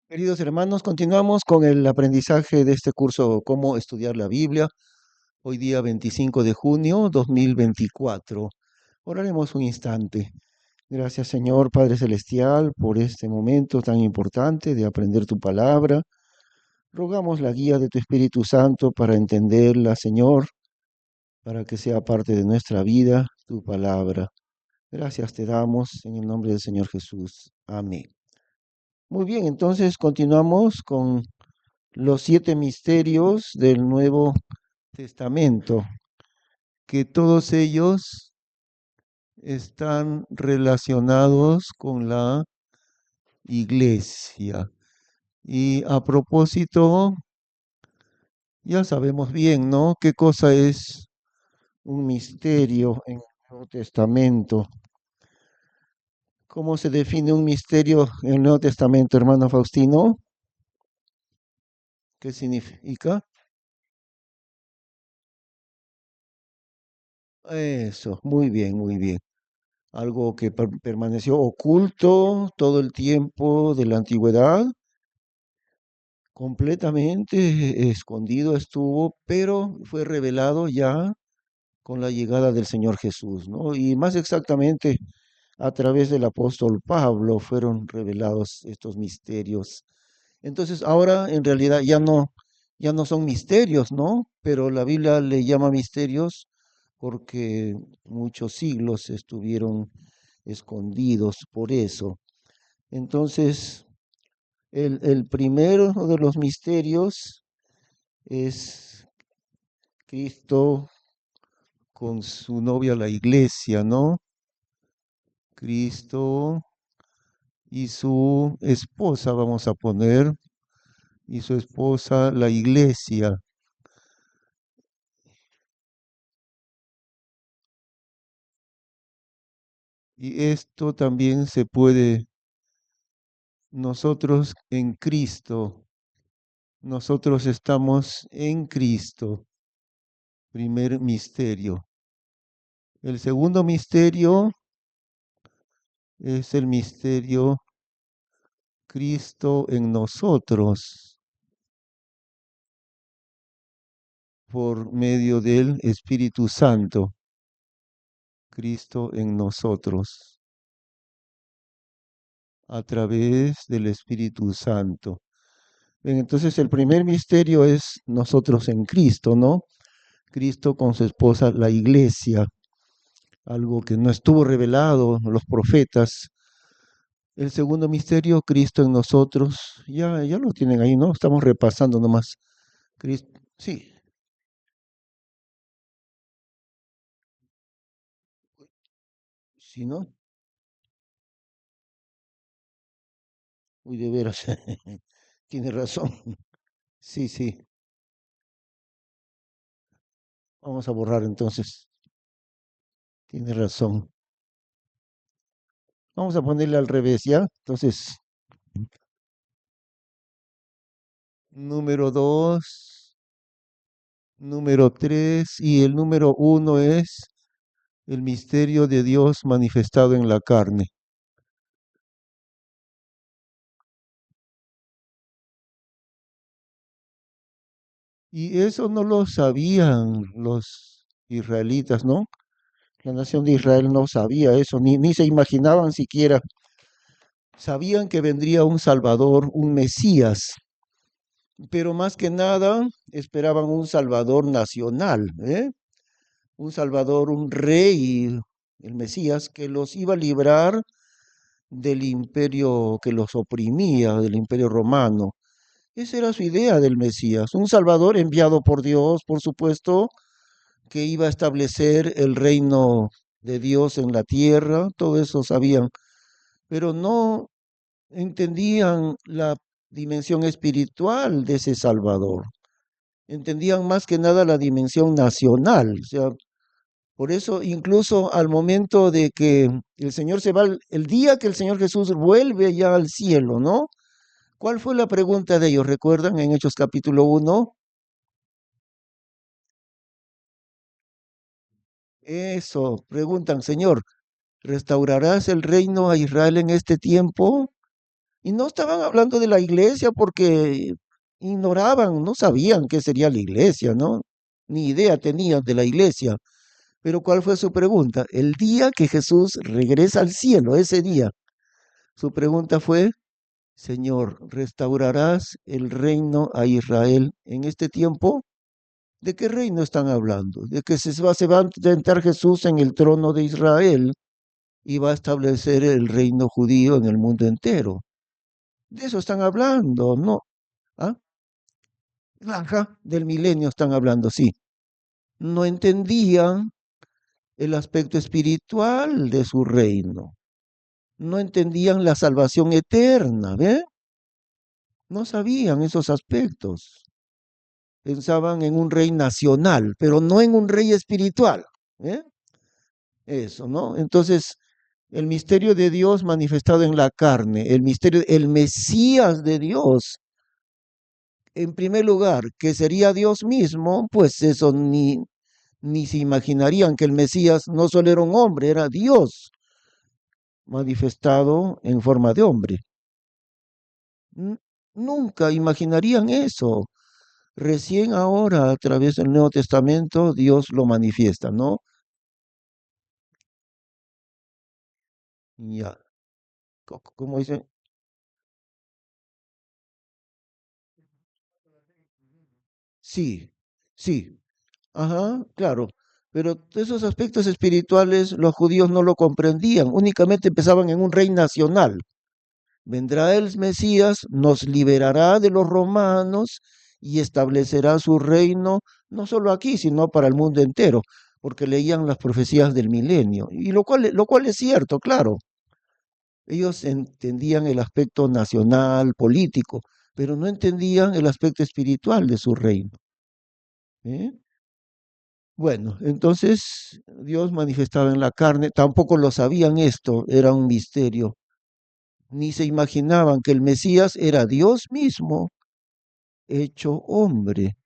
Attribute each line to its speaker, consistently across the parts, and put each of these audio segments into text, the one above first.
Speaker 1: Queridos hermanos, continuamos con el aprendizaje de este curso, Cómo estudiar la Biblia, hoy día 25 de junio 2024. Oraremos un instante. Gracias, Señor Padre Celestial, por este momento tan importante de aprender tu palabra. Rogamos la guía de tu Espíritu Santo para entenderla, Señor, para que sea parte de nuestra vida tu palabra. Gracias te damos en el nombre del Señor Jesús. Amén. Muy bien, entonces continuamos con los 7 misterios del Nuevo Testamento, que todos ellos están relacionados con la iglesia. Y a propósito, ya sabemos bien, ¿no? ¿Qué cosa es un misterio en el Nuevo Testamento? ¿Cómo se define un misterio en el Nuevo Testamento, hermano Faustino? ¿Qué significa? Eso, muy bien, muy bien. Algo que permaneció oculto todo el tiempo de la antigüedad, completamente escondido estuvo, pero fue revelado ya con la llegada del Señor Jesús, ¿no? Y más exactamente a través del apóstol Pablo fueron revelados estos misterios. Entonces ahora en realidad ya no son misterios, ¿no? Pero la Biblia le llama misterios porque muchos siglos estuvieron escondidos por eso. Entonces, el primero de los misterios es Cristo con su novia la iglesia, ¿no? Cristo y su esposa, vamos a poner, y su esposa la iglesia. Y esto también se puede, nosotros en Cristo, nosotros estamos en Cristo, primer misterio. El segundo misterio es el misterio Cristo en nosotros por medio del Espíritu Santo. Cristo en nosotros a través del Espíritu Santo. Bien, entonces el primer misterio es nosotros en Cristo, ¿no? Cristo con su esposa, la iglesia, algo que no estuvo revelado los profetas. El segundo misterio, Cristo en nosotros, ya lo tienen ahí, ¿no? Estamos repasando nomás. Cristo, sí, si no, uy, de veras, tiene razón. Sí, sí, vamos a borrar entonces, tiene razón. Vamos a ponerle al revés, ¿ya? Entonces, número 2, número 3 y el número 1 es el misterio de Dios manifestado en la carne. Y eso no lo sabían los israelitas, ¿no? La nación de Israel no sabía eso, ni se imaginaban siquiera. Sabían que vendría un Salvador, un Mesías, pero más que nada esperaban un Salvador nacional, ¿eh? Un Salvador, un rey, el Mesías, que los iba a librar del imperio que los oprimía, del imperio romano. Esa era su idea del Mesías, un Salvador enviado por Dios, por supuesto, que iba a establecer el reino de Dios en la tierra, todo eso sabían, pero no entendían la dimensión espiritual de ese Salvador. Entendían más que nada la dimensión nacional, o sea, por eso incluso al momento de que el Señor se va, el día que el Señor Jesús vuelve ya al cielo, ¿no? ¿Cuál fue la pregunta de ellos? ¿Recuerdan en Hechos capítulo 1? Eso, preguntan, Señor, ¿restaurarás el reino a Israel en este tiempo? Y no estaban hablando de la iglesia porque ignoraban, no sabían qué sería la iglesia, ¿no? Ni idea tenían de la iglesia. Pero ¿cuál fue su pregunta? El día que Jesús regresa al cielo, ese día, su pregunta fue, Señor, ¿restaurarás el reino a Israel en este tiempo? ¿De qué reino están hablando? De que se va a sentar Jesús en el trono de Israel y va a establecer el reino judío en el mundo entero. De eso están hablando, ¿no? ¿Ah? Ajá, del milenio están hablando, sí. No entendían el aspecto espiritual de su reino. No entendían la salvación eterna, ¿ve? No sabían esos aspectos. Pensaban en un rey nacional, pero no en un rey espiritual. ¿Eh? Eso, ¿no? Entonces, el misterio de Dios manifestado en la carne, el misterio, el Mesías de Dios, en primer lugar, que sería Dios mismo, pues eso ni se imaginarían que el Mesías no solo era un hombre, era Dios manifestado en forma de hombre. Nunca imaginarían eso. Recién ahora, a través del Nuevo Testamento, Dios lo manifiesta, ¿no? Ya, como dicen, sí, sí, ajá, claro. Pero esos aspectos espirituales los judíos no lo comprendían, únicamente pensaban en un rey nacional. Vendrá el Mesías, nos liberará de los romanos y establecerá su reino, no solo aquí, sino para el mundo entero, porque leían las profecías del milenio, y lo cual es cierto, claro. Ellos entendían el aspecto nacional, político, pero no entendían el aspecto espiritual de su reino. ¿Eh? Bueno, entonces Dios manifestaba en la carne, tampoco lo sabían esto, era un misterio, ni se imaginaban que el Mesías era Dios mismo hecho hombre,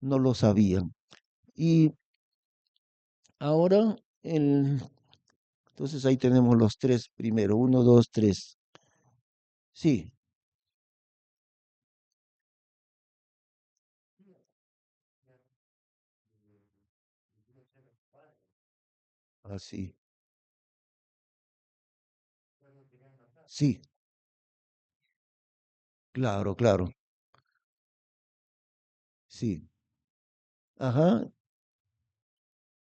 Speaker 1: no lo sabían. Y ahora, entonces ahí tenemos los tres primero, uno, dos, tres. Sí, así. Sí, claro, claro. Sí. Ajá,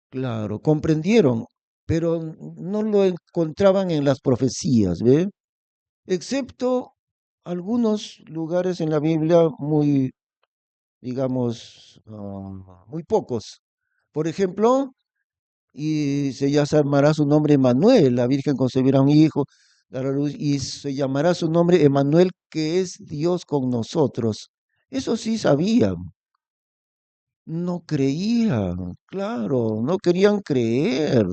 Speaker 1: claro, comprendieron, pero no lo encontraban en las profecías, ¿ve? Excepto algunos lugares en la Biblia muy, digamos, muy pocos. Por ejemplo, y se llamará su nombre Emanuel, la Virgen concebirá un hijo, dará a luz, y se llamará su nombre Emanuel, que es Dios con nosotros. Eso sí sabían, no creían, claro, no querían creer.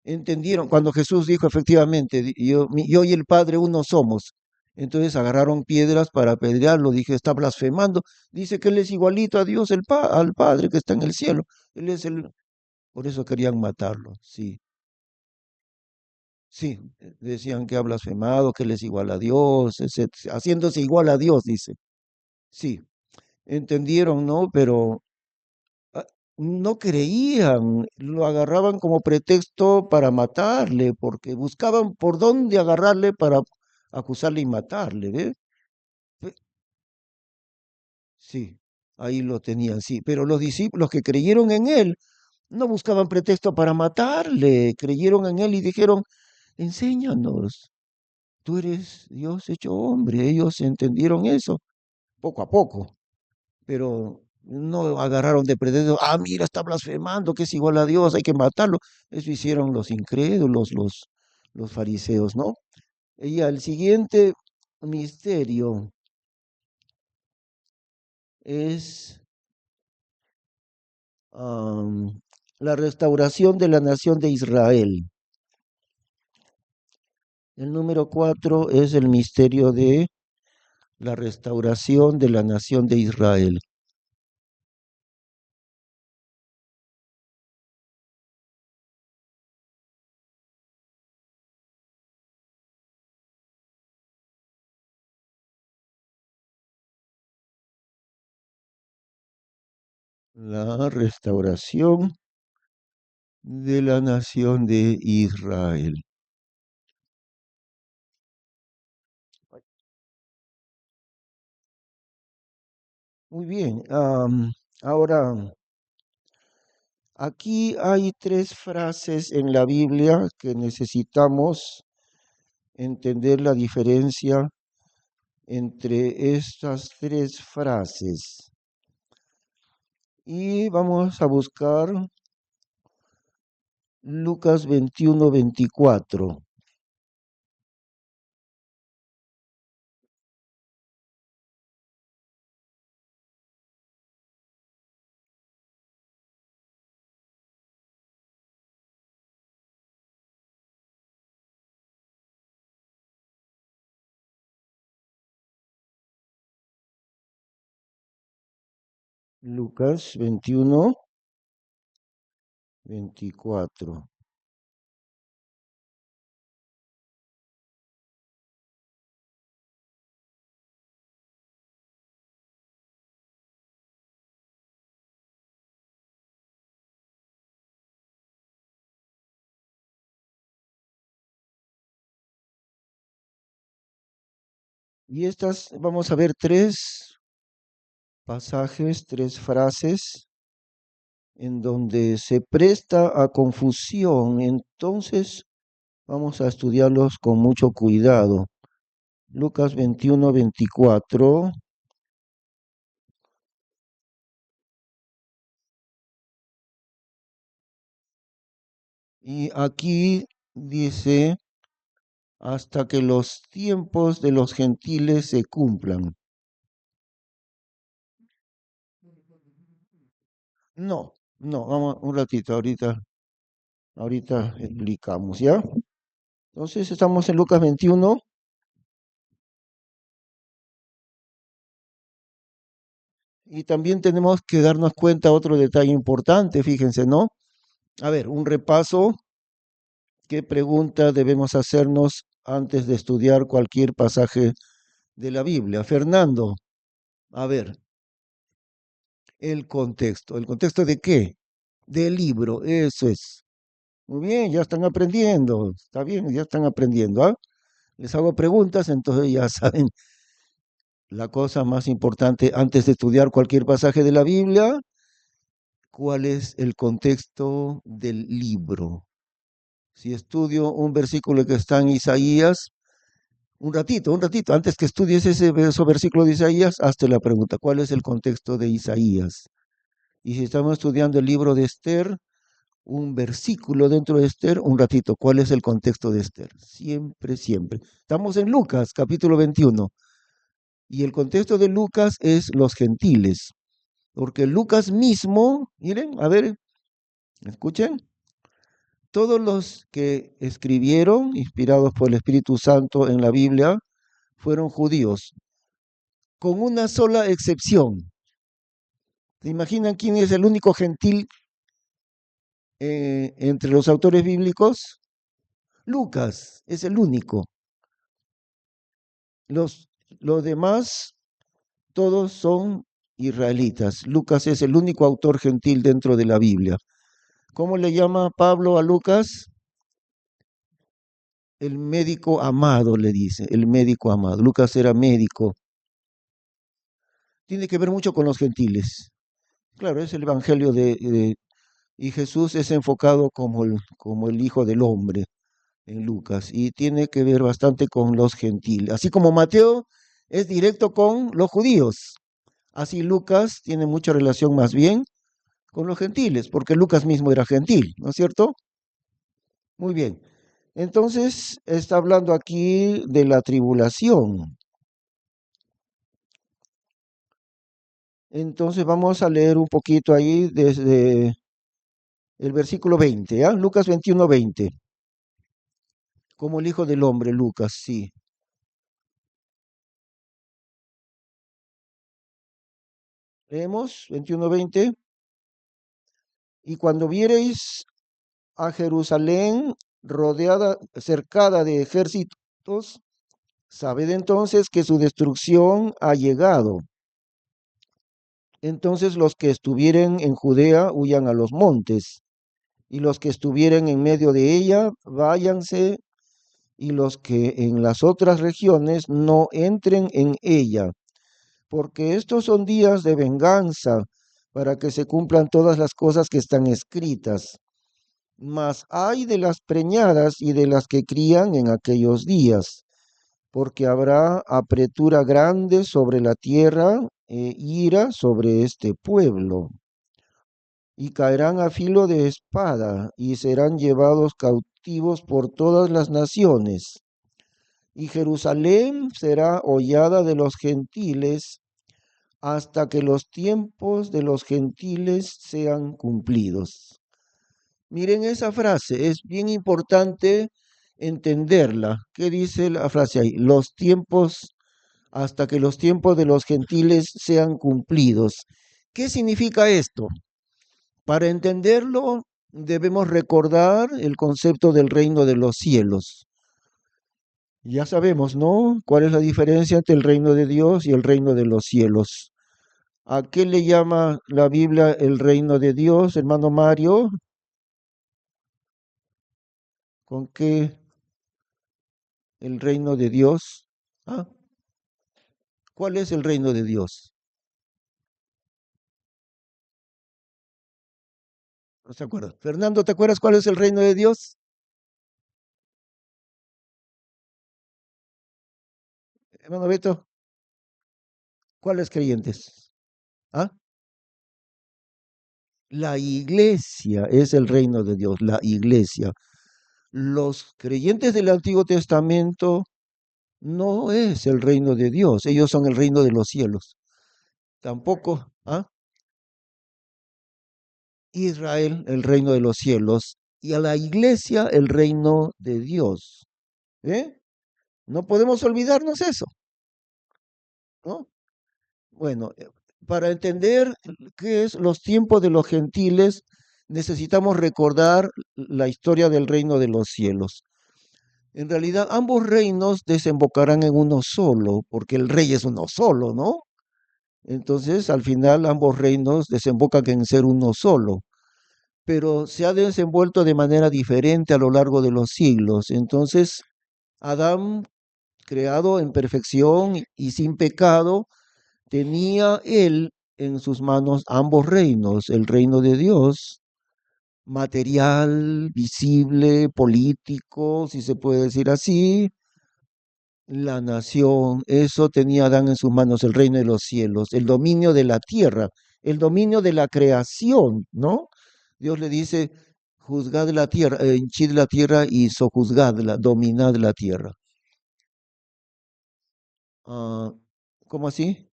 Speaker 1: Entendieron cuando Jesús dijo efectivamente, yo y el Padre uno somos. Entonces agarraron piedras para apedrearlo. Dije, está blasfemando. Dice que él es igualito a Dios, al Padre que está en el cielo. Él es el. Por eso querían matarlo. Sí, sí. Decían que ha blasfemado, que él es igual a Dios, etcétera, haciéndose igual a Dios, dice. Sí, entendieron, ¿no? Pero ah, no creían, lo agarraban como pretexto para matarle, porque buscaban por dónde agarrarle para acusarle y matarle, ¿ves? Fe- Sí, ahí lo tenían, sí, pero los discípulos que creyeron en él no buscaban pretexto para matarle, creyeron en él y dijeron, enséñanos, tú eres Dios hecho hombre, ellos entendieron eso poco a poco. Pero no agarraron de pretexto, mira, está blasfemando, que es igual a Dios, hay que matarlo. Eso hicieron los incrédulos, los fariseos, ¿no? Y el siguiente misterio es am, la restauración de la nación de Israel. El número 4 es el misterio de la restauración de la nación de Israel. la restauración de la nación de Israel. Muy bien. Ahora, aquí hay tres frases en la Biblia que necesitamos entender la diferencia entre estas tres frases. Y vamos a buscar Lucas 21-24. Lucas 21-24. Y estas, vamos a ver tres pasajes, tres frases en donde se presta a confusión. Entonces, vamos a estudiarlos con mucho cuidado. Lucas 21-24. Y aquí dice, hasta que los tiempos de los gentiles se cumplan. No, no, vamos un ratito, ahorita explicamos, ¿ya? Entonces estamos en Lucas 21 y también tenemos que darnos cuenta otro detalle importante, fíjense, ¿no? A ver, un repaso. ¿Qué pregunta debemos hacernos antes de estudiar cualquier pasaje de la Biblia? Fernando, a ver, el contexto. ¿El contexto de qué? Del libro, eso es. Muy bien, ya están aprendiendo. Está bien, ya están aprendiendo, ¿ah? Les hago preguntas, entonces ya saben la cosa más importante antes de estudiar cualquier pasaje de la Biblia, cuál es el contexto del libro. Si estudio un versículo que está en Isaías, un ratito, antes que estudies ese versículo de Isaías, hazte la pregunta, ¿cuál es el contexto de Isaías? Y si estamos estudiando el libro de Esther, un versículo dentro de Esther, un ratito, ¿cuál es el contexto de Esther? Siempre, siempre. Estamos en Lucas, capítulo 21, y el contexto de Lucas es los gentiles, porque Lucas mismo, miren, a ver, escuchen, todos los que escribieron, inspirados por el Espíritu Santo en la Biblia, fueron judíos, con una sola excepción. ¿Se imaginan quién es el único gentil entre los autores bíblicos? Lucas es el único. Los demás, todos son israelitas. Lucas es el único autor gentil dentro de la Biblia. ¿Cómo le llama Pablo a Lucas? El médico amado, le dice, el médico amado. Lucas era médico. Tiene que ver mucho con los gentiles. Claro, es el evangelio y Jesús es enfocado como el Hijo del Hombre en Lucas y tiene que ver bastante con los gentiles. Así como Mateo es directo con los judíos, así Lucas tiene mucha relación más bien con los gentiles, porque Lucas mismo era gentil, ¿no es cierto? Muy bien. Entonces está hablando aquí de la tribulación. Entonces vamos a leer un poquito ahí desde el versículo 20, ¿ya? Lucas 21-20. Como el Hijo del Hombre, Lucas, sí. Leemos 21-20. Y cuando viereis a Jerusalén rodeada, cercada de ejércitos, sabed entonces que su destrucción ha llegado. Entonces los que estuvieren en Judea huyan a los montes, y los que estuvieren en medio de ella, váyanse, y los que en las otras regiones no entren en ella, porque estos son días de venganza, para que se cumplan todas las cosas que están escritas. Mas hay de las preñadas y de las que crían en aquellos días, porque habrá apretura grande sobre la tierra e ira sobre este pueblo, y caerán a filo de espada, y serán llevados cautivos por todas las naciones. Y Jerusalén será hollada de los gentiles hasta que los tiempos de los gentiles sean cumplidos. Miren esa frase, es bien importante entenderla. ¿Qué dice la frase ahí? Los tiempos, hasta que los tiempos de los gentiles sean cumplidos. ¿Qué significa esto? Para entenderlo, debemos recordar el concepto del reino de los cielos. Ya sabemos, ¿no? ¿Cuál es la diferencia entre el reino de Dios y el reino de los cielos? ¿A qué le llama la Biblia el reino de Dios, hermano Mario? ¿Con qué el reino de Dios? ¿Ah? ¿Cuál es el reino de Dios? No se acuerda. Fernando, ¿te acuerdas cuál es el reino de Dios? Hermano Beto, ¿cuáles creyentes? ¿Ah? La iglesia es el reino de Dios, la iglesia. Los creyentes del Antiguo Testamento no es el reino de Dios, ellos son el reino de los cielos. Tampoco, ¿ah? Israel, el reino de los cielos, y a la iglesia, el reino de Dios. ¿Eh? No podemos olvidarnos eso, ¿no? Bueno, para entender qué es los tiempos de los gentiles, necesitamos recordar la historia del reino de los cielos. En realidad, ambos reinos desembocarán en uno solo, porque el rey es uno solo, ¿no? Entonces, al final, ambos reinos desembocan en ser uno solo, pero se ha desenvuelto de manera diferente a lo largo de los siglos. Entonces, Adán, creado en perfección y sin pecado, tenía él en sus manos ambos reinos, el reino de Dios, material, visible, político, si se puede decir así, la nación, eso tenía Adán en sus manos, el reino de los cielos, el dominio de la tierra, el dominio de la creación, ¿no? Dios le dice, juzgad la tierra, henchid la tierra y sojuzgadla, dominad la tierra. Ah, ¿cómo así?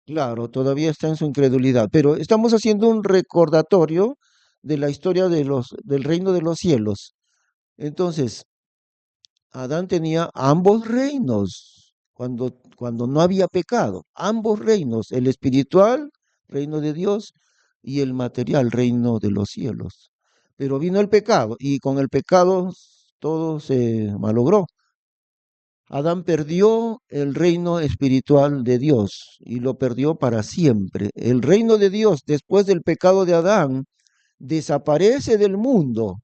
Speaker 1: Claro, todavía está en su incredulidad, pero estamos haciendo un recordatorio de la historia del reino de los cielos. Entonces, Adán tenía ambos reinos cuando no había pecado, ambos reinos, el espiritual, reino de Dios, y el material, reino de los cielos. Pero vino el pecado y con el pecado todo se malogró. Adán perdió el reino espiritual de Dios y lo perdió para siempre. El reino de Dios después del pecado de Adán desaparece del mundo.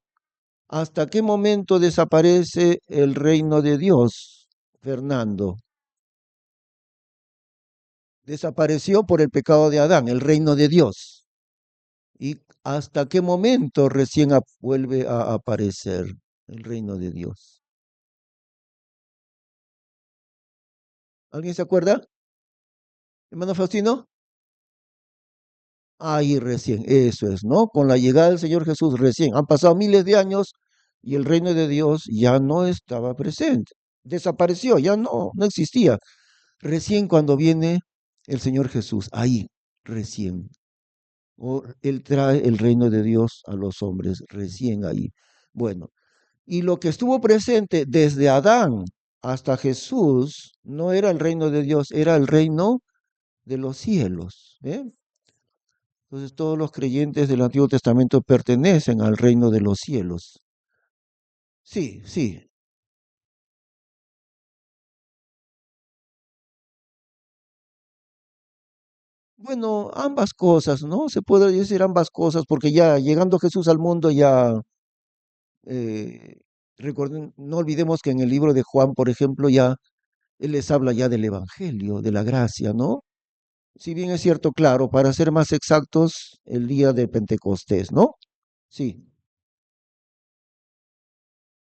Speaker 1: ¿Hasta qué momento desaparece el reino de Dios, Fernando? Desapareció por el pecado de Adán, el reino de Dios. ¿Y hasta qué momento recién vuelve a aparecer el reino de Dios? ¿Alguien se acuerda? Hermano Faustino. Ahí recién, eso es, ¿no? Con la llegada del Señor Jesús recién. Han pasado miles de años y el reino de Dios ya no estaba presente. Desapareció, ya no existía. Recién cuando viene el Señor Jesús, ahí, recién. Él trae el reino de Dios a los hombres, recién ahí. Bueno, y lo que estuvo presente desde Adán hasta Jesús no era el reino de Dios, era el reino de los cielos. ¿Eh? Entonces todos los creyentes del Antiguo Testamento pertenecen al reino de los cielos. Sí, sí, Bueno, ambas cosas, ¿no? Se puede decir ambas cosas, porque ya llegando Jesús al mundo, ya eh, recuerden, no olvidemos que en el libro de Juan, por ejemplo, ya él les habla ya del Evangelio, de la gracia, ¿no? Si bien es cierto, claro, para ser más exactos, el día de Pentecostés, ¿no? Sí,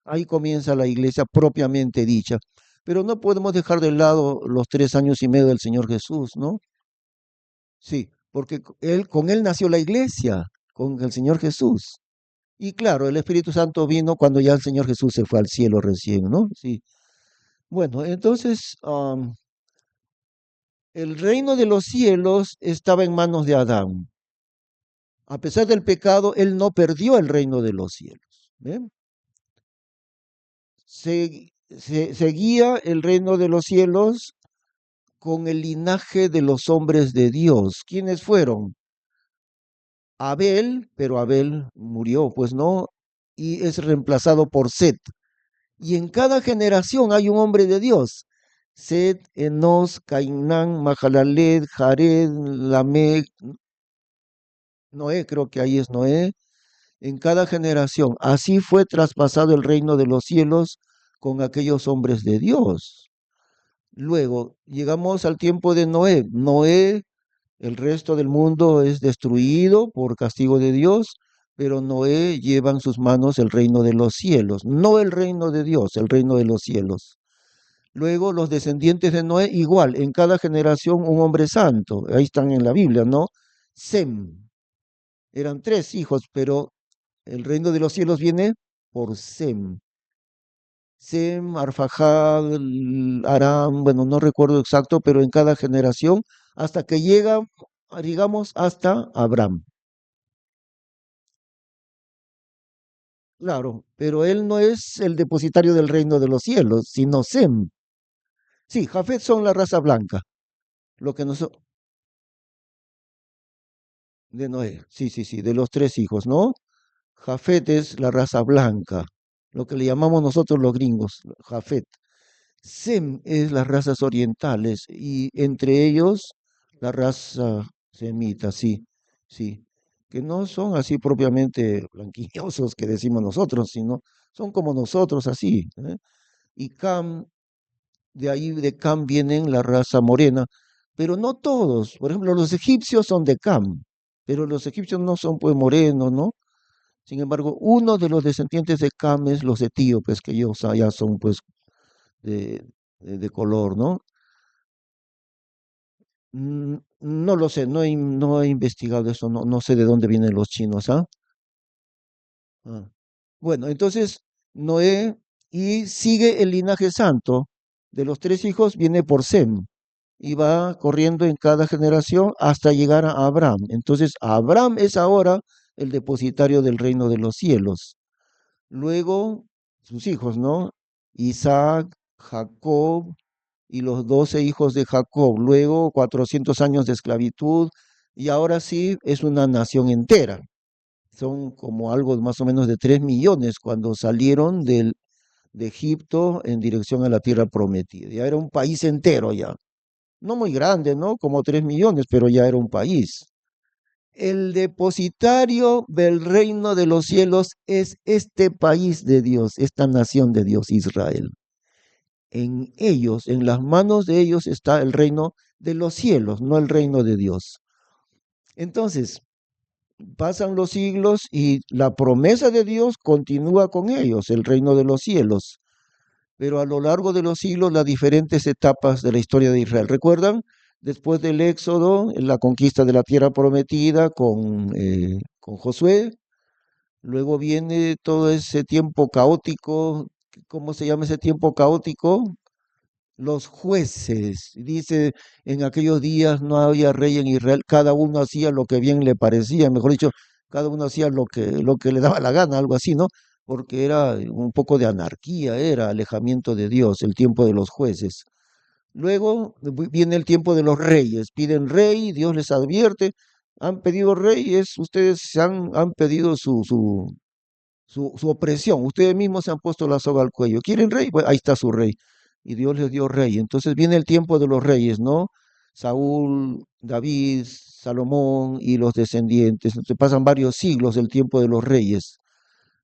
Speaker 1: ahí comienza la iglesia propiamente dicha. Pero no podemos dejar de lado los 3 años y medio del Señor Jesús, ¿no? Sí, porque con él nació la iglesia, con el Señor Jesús. Y claro, el Espíritu Santo vino cuando ya el Señor Jesús se fue al cielo recién, ¿no? Sí. Bueno, entonces, el reino de los cielos estaba en manos de Adán. A pesar del pecado, él no perdió el reino de los cielos. ¿Ven? Seguía el reino de los cielos con el linaje de los hombres de Dios. ¿Quiénes fueron? Abel, pero Abel murió, pues no, y es reemplazado por Set. Y en cada generación hay un hombre de Dios. Set, Enos, Cainán, Mahalalel, Jared, Lamec, Noé, creo que ahí es Noé, en cada generación. Así fue traspasado el reino de los cielos con aquellos hombres de Dios. Luego llegamos al tiempo de Noé. Noé, el resto del mundo es destruido por castigo de Dios, pero Noé lleva en sus manos el reino de los cielos, no el reino de Dios, el reino de los cielos. Luego los descendientes de Noé, igual, en cada generación un hombre santo. Ahí están en la Biblia, ¿no? Sem. Eran 3 hijos, pero el reino de los cielos viene por Sem. Sem, Arfajad, Aram, bueno, no recuerdo exacto, pero en cada generación, hasta que llega, digamos, hasta Abraham. Claro, pero él no es el depositario del reino de los cielos, sino Sem. Sí, Jafet son la raza blanca, lo que nosotros, de Noé, sí, sí, sí, de los 3 hijos, ¿no? Jafet es la raza blanca, lo que le llamamos nosotros los gringos, Jafet. Sem es las razas orientales y entre ellos la raza semita, sí, sí, que no son así propiamente blanquillosos que decimos nosotros, sino son como nosotros así. ¿Eh? Y Cam, de ahí de Cam vienen la raza morena, pero no todos. Por ejemplo, los egipcios son de Cam, pero los egipcios no son pues morenos, ¿no? Sin embargo, uno de los descendientes de Cam es los etíopes, que ellos allá son pues de, de color, ¿no? No lo sé, no he investigado eso, no sé de dónde vienen los chinos, ¿ah? Ah. Bueno, entonces Noé y sigue el linaje santo de los 3 hijos, viene por Sem y va corriendo en cada generación hasta llegar a Abraham. Entonces, Abraham es ahora el depositario del reino de los cielos. Luego, sus hijos, ¿no? Isaac, Jacob y los 12 hijos de Jacob. Luego, 400 años de esclavitud y ahora sí es una nación entera. Son como algo más o menos de 3 millones cuando salieron de Egipto en dirección a la tierra prometida. Ya era un país entero ya. No muy grande, ¿no? Como 3 millones, pero ya era un país. El depositario del reino de los cielos es este país de Dios, esta nación de Dios, Israel. En ellos, en las manos de ellos está el reino de los cielos, no el reino de Dios. Entonces, pasan los siglos y la promesa de Dios continúa con ellos, el reino de los cielos. Pero a lo largo de los siglos, las diferentes etapas de la historia de Israel. ¿Recuerdan? Después del Éxodo, la conquista de la tierra prometida con Josué, luego viene todo ese tiempo caótico. ¿Cómo se llama ese tiempo caótico? Los jueces. Dice, en aquellos días no había rey en Israel, cada uno hacía lo que bien le parecía, mejor dicho, cada uno hacía lo que le daba la gana, algo así, ¿no? Porque era un poco de anarquía, era alejamiento de Dios, el tiempo de los jueces. Luego viene el tiempo de los reyes, piden rey, Dios les advierte, han pedido reyes, ustedes han pedido su opresión. Ustedes mismos se han puesto la soga al cuello. ¿Quieren rey? Pues ahí está su rey. Y Dios les dio rey. Entonces viene el tiempo de los reyes, ¿no? Saúl, David, Salomón y los descendientes. Entonces pasan varios siglos del tiempo de los reyes.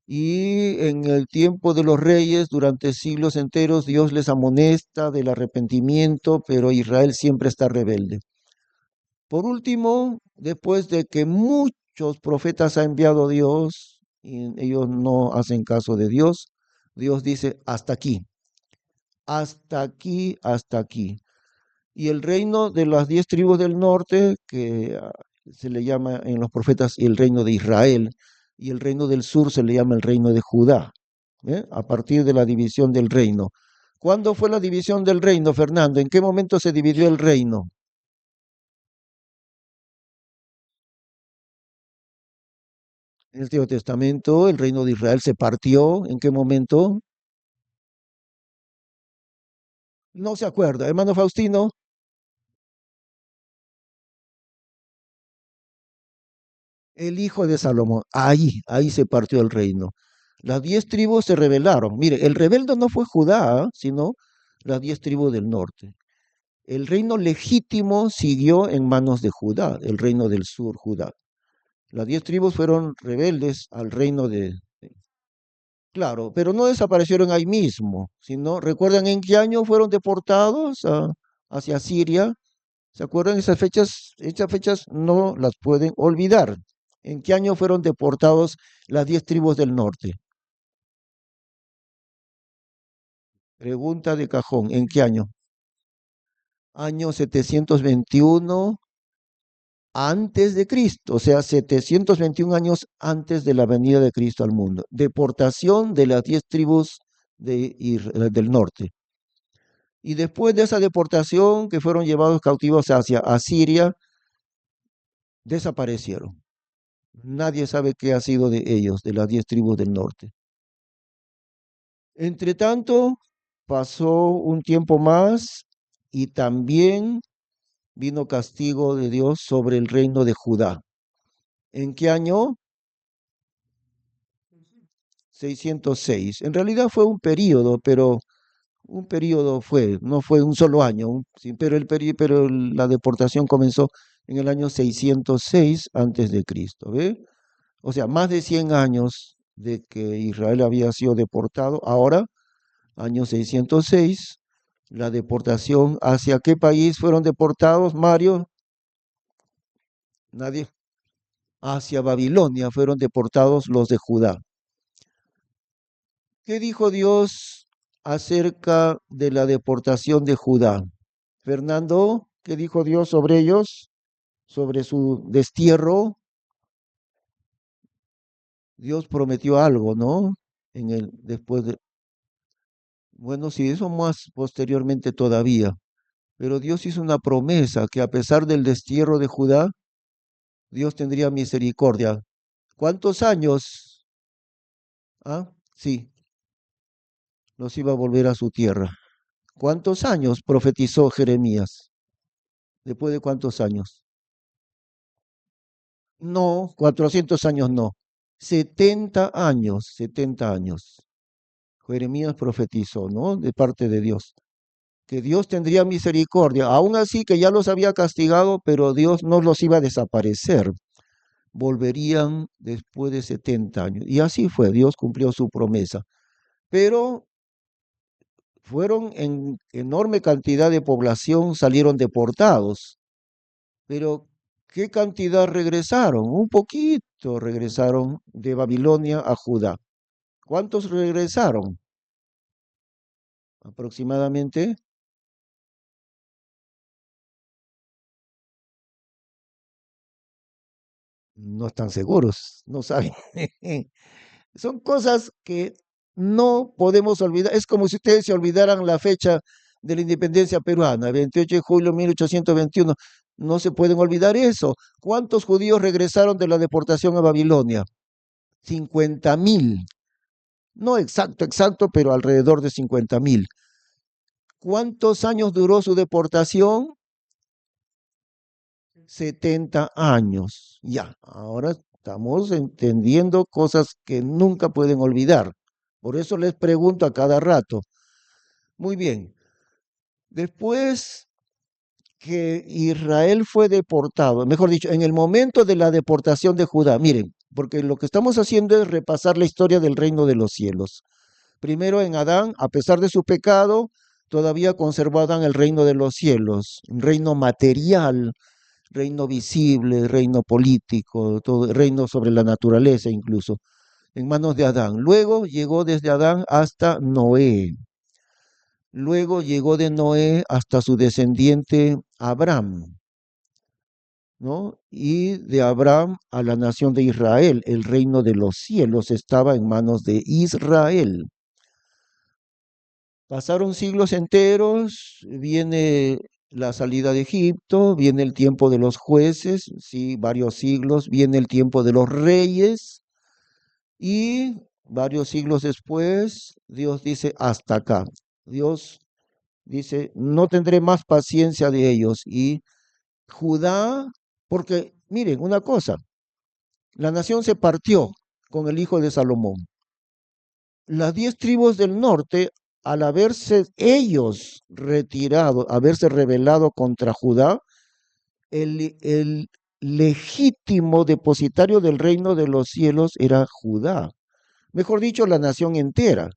Speaker 1: Y en el tiempo de los reyes, durante siglos enteros, Dios les amonesta del arrepentimiento, pero Israel siempre está rebelde. Por último, después de que muchos profetas ha enviado Dios y ellos no hacen caso de Dios, Dios dice, hasta aquí, hasta aquí, hasta aquí. Y el reino de las 10 tribus del norte, que se le llama en los profetas el reino de Israel, y el reino del sur se le llama el reino de Judá, ¿eh? A partir de la división del reino. ¿Cuándo fue la división del reino, Fernando? ¿En qué momento se dividió el reino? En el Antiguo Testamento, el reino de Israel se partió. ¿En qué momento? No se acuerda. Hermano Faustino, el hijo de Salomón. Ahí se partió el reino. Las 10 tribus se rebelaron. Mire, el rebelde no fue Judá, sino las 10 tribus del norte. El reino legítimo siguió en manos de Judá, el reino del sur, Judá. Las 10 tribus fueron rebeldes al reino de... Claro, pero no desaparecieron ahí mismo, sino, ¿recuerdan en qué año fueron deportados hacia Siria? ¿Se acuerdan esas fechas? Esas fechas no las pueden olvidar. ¿En qué año fueron deportados las 10 tribus del norte? Pregunta de cajón. ¿En qué año? Año 721 antes de Cristo, o sea, 721 años antes de la venida de Cristo al mundo. Deportación de las 10 tribus del norte. Y después de esa deportación, que fueron llevados cautivos hacia Asiria, desaparecieron. Nadie sabe qué ha sido de ellos, de las 10 tribus del norte. Entre tanto, pasó un tiempo más y también vino castigo de Dios sobre el reino de Judá. ¿En qué año? 606. En realidad fue un periodo, pero un periodo fue, no fue un solo año, sí, pero la deportación comenzó en el año 606 antes de Cristo, ¿ve? O sea, más de 100 años de que Israel había sido deportado. Ahora, año 606, la deportación. ¿Hacia qué país fueron deportados, Mario? Nadie. Hacia Babilonia fueron deportados los de Judá. ¿Qué dijo Dios acerca de la deportación de Judá? Fernando, ¿qué dijo Dios sobre ellos? Sobre su destierro. Dios prometió algo, ¿no? Después de, bueno, sí, eso más posteriormente todavía. Pero Dios hizo una promesa que a pesar del destierro de Judá, Dios tendría misericordia. ¿Cuántos años? Ah, sí, los iba a volver a su tierra. ¿Cuántos años profetizó Jeremías? ¿Después de cuántos años? No, 400 años no. 70 años, 70 años. Jeremías profetizó, ¿no? De parte de Dios. Que Dios tendría misericordia. Aún así que ya los había castigado, pero Dios no los iba a desaparecer. Volverían después de 70 años. Y así fue, Dios cumplió su promesa. Pero fueron en enorme cantidad de población, salieron deportados. Pero, ¿qué cantidad regresaron? Un poquito regresaron de Babilonia a Judá. ¿Cuántos regresaron? Aproximadamente. No están seguros, no saben. Son cosas que no podemos olvidar. Es como si ustedes se olvidaran la fecha de la independencia peruana, 28 de julio de 1821. No se pueden olvidar eso. ¿Cuántos judíos regresaron de la deportación a Babilonia? 50.000. No exacto, exacto, pero alrededor de 50.000. ¿Cuántos años duró su deportación? 70 años. Ya, ahora estamos entendiendo cosas que nunca pueden olvidar. Por eso les pregunto a cada rato. Muy bien. Después que Israel fue deportado, mejor dicho, en el momento de la deportación de Judá. Miren, porque lo que estamos haciendo es repasar la historia del reino de los cielos. Primero en Adán, a pesar de su pecado, todavía conservó Adán el reino de los cielos, un reino material, reino visible, reino político, todo, reino sobre la naturaleza incluso, en manos de Adán. Luego llegó desde Adán hasta Noé. Luego llegó de Noé hasta su descendiente Abraham, ¿no? Y de Abraham a la nación de Israel. El reino de los cielos estaba en manos de Israel. Pasaron siglos enteros, viene la salida de Egipto, viene el tiempo de los jueces, sí, varios siglos, viene el tiempo de los reyes y varios siglos después Dios dice hasta acá. Dios dice, no tendré más paciencia de ellos. Y Judá, porque miren una cosa, la nación se partió con el hijo de Salomón. Las 10 tribus del norte, al haberse ellos retirado, haberse rebelado contra Judá, el legítimo depositario del reino de los cielos era Judá. Mejor dicho, la nación entera.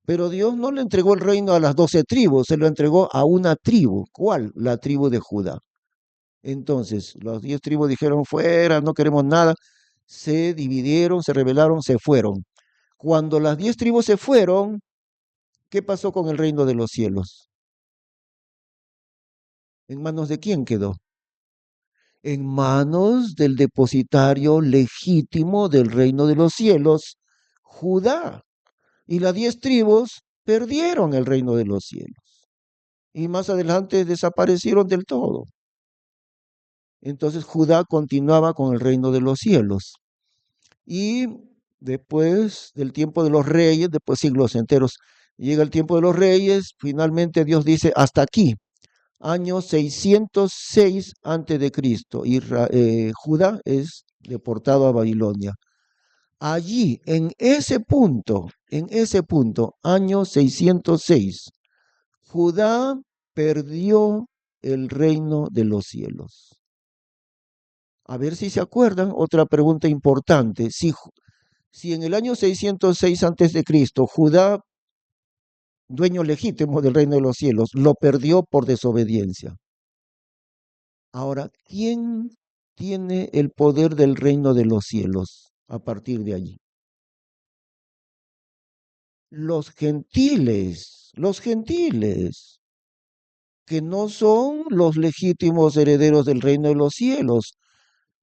Speaker 1: Pero Dios no le entregó el reino a las 12 tribus, se lo entregó a una tribu. ¿Cuál? La tribu de Judá. Entonces, las 10 tribus dijeron, fuera, no queremos nada. Se dividieron, se rebelaron, se fueron. Cuando las 10 tribus se fueron, ¿qué pasó con el reino de los cielos? ¿En manos de quién quedó? En manos del depositario legítimo del reino de los cielos, Judá. Y las 10 tribus perdieron el reino de los cielos. Y más adelante desaparecieron del todo. Entonces Judá continuaba con el reino de los cielos. Y después del tiempo de los reyes, después siglos enteros, llega el tiempo de los reyes, finalmente Dios dice, hasta aquí, año 606 antes de Cristo, Judá es deportado a Babilonia. Allí, en ese punto, año 606, Judá perdió el reino de los cielos. A ver si se acuerdan, otra pregunta importante. Si en el año 606 antes de Cristo, Judá, dueño legítimo del reino de los cielos, lo perdió por desobediencia. Ahora, ¿quién tiene el poder del reino de los cielos a partir de allí? Los gentiles, que no son los legítimos herederos del reino de los cielos,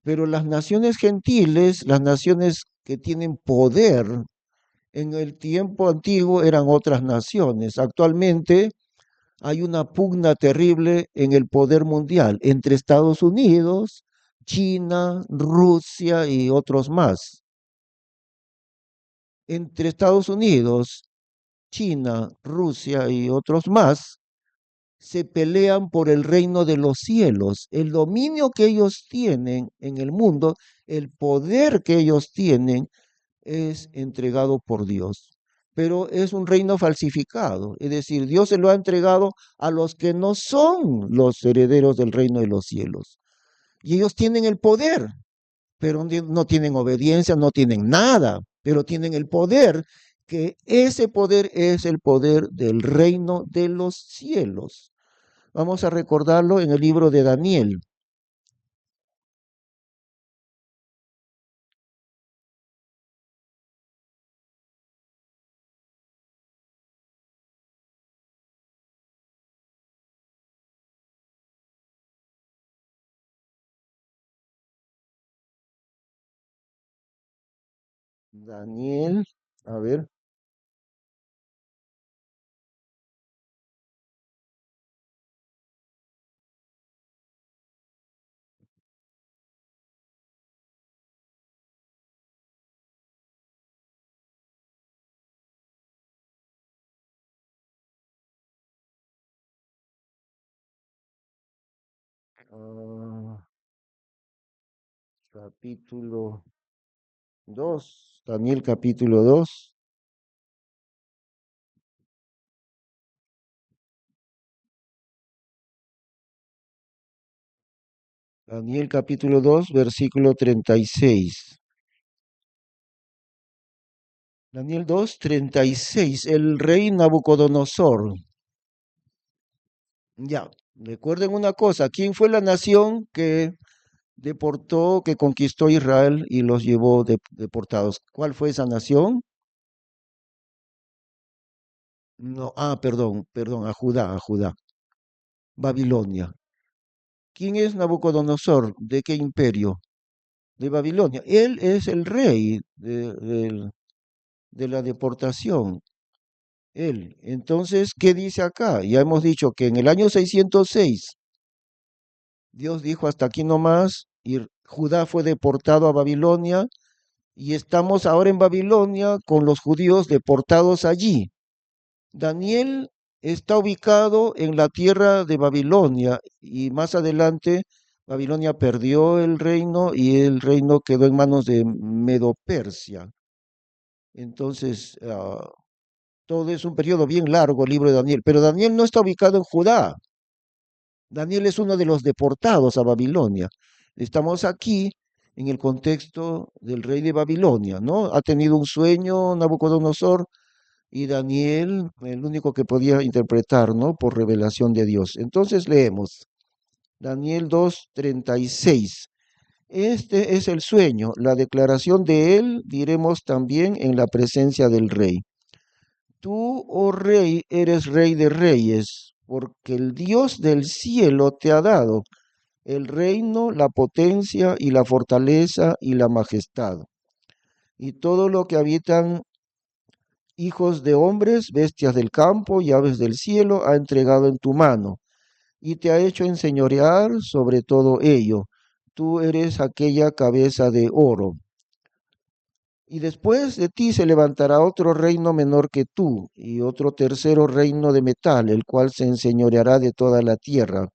Speaker 1: pero las naciones gentiles, las naciones que tienen poder, en el tiempo antiguo eran otras naciones. Actualmente hay una pugna terrible en el poder mundial entre Estados Unidos, China, Rusia y otros más. Entre Estados Unidos, China, Rusia y otros más se pelean por el reino de los cielos, el dominio que ellos tienen en el mundo, el poder que ellos tienen es entregado por Dios. Pero es un reino falsificado, es decir, Dios se lo ha entregado a los que no son los herederos del reino de los cielos. Y ellos tienen el poder, pero no tienen obediencia, no tienen nada, pero tienen el poder, que ese poder es el poder del reino de los cielos. Vamos a recordarlo en el libro de Daniel. Daniel, a ver, ah, capítulo 2, Daniel capítulo 2. Daniel capítulo 2, versículo 36. Daniel 2, 36. El rey Nabucodonosor. Ya, recuerden una cosa, ¿quién fue la nación que deportó, que conquistó Israel y los llevó deportados? ¿Cuál fue esa nación? No, perdón, a Judá, Babilonia. ¿Quién es Nabucodonosor? ¿De qué imperio? De Babilonia. Él es el rey de la deportación. Él. Entonces, ¿qué dice acá? Ya hemos dicho que en el año 606 Dios dijo hasta aquí nomás y Judá fue deportado a Babilonia y estamos ahora en Babilonia con los judíos deportados allí. Daniel está ubicado en la tierra de Babilonia y más adelante Babilonia perdió el reino y el reino quedó en manos de Medo-Persia. Entonces, todo es un periodo bien largo, el libro de Daniel, pero Daniel no está ubicado en Judá. Daniel es uno de los deportados a Babilonia. Estamos aquí en el contexto del rey de Babilonia, ¿no? Ha tenido un sueño Nabucodonosor y Daniel, el único que podía interpretar, ¿no? Por revelación de Dios. Entonces leemos Daniel 2:36. Este es el sueño, la declaración de él diremos también en la presencia del rey. Tú, oh rey, eres rey de reyes, porque el Dios del cielo te ha dado el reino, la potencia y la fortaleza y la majestad. Y todo lo que habitan hijos de hombres, bestias del campo y aves del cielo, ha entregado en tu mano, y te ha hecho enseñorear sobre todo ello. Tú eres aquella cabeza de oro. Y después de ti se levantará otro reino menor que tú, y otro tercero reino de metal, el cual se enseñoreará de toda la tierra.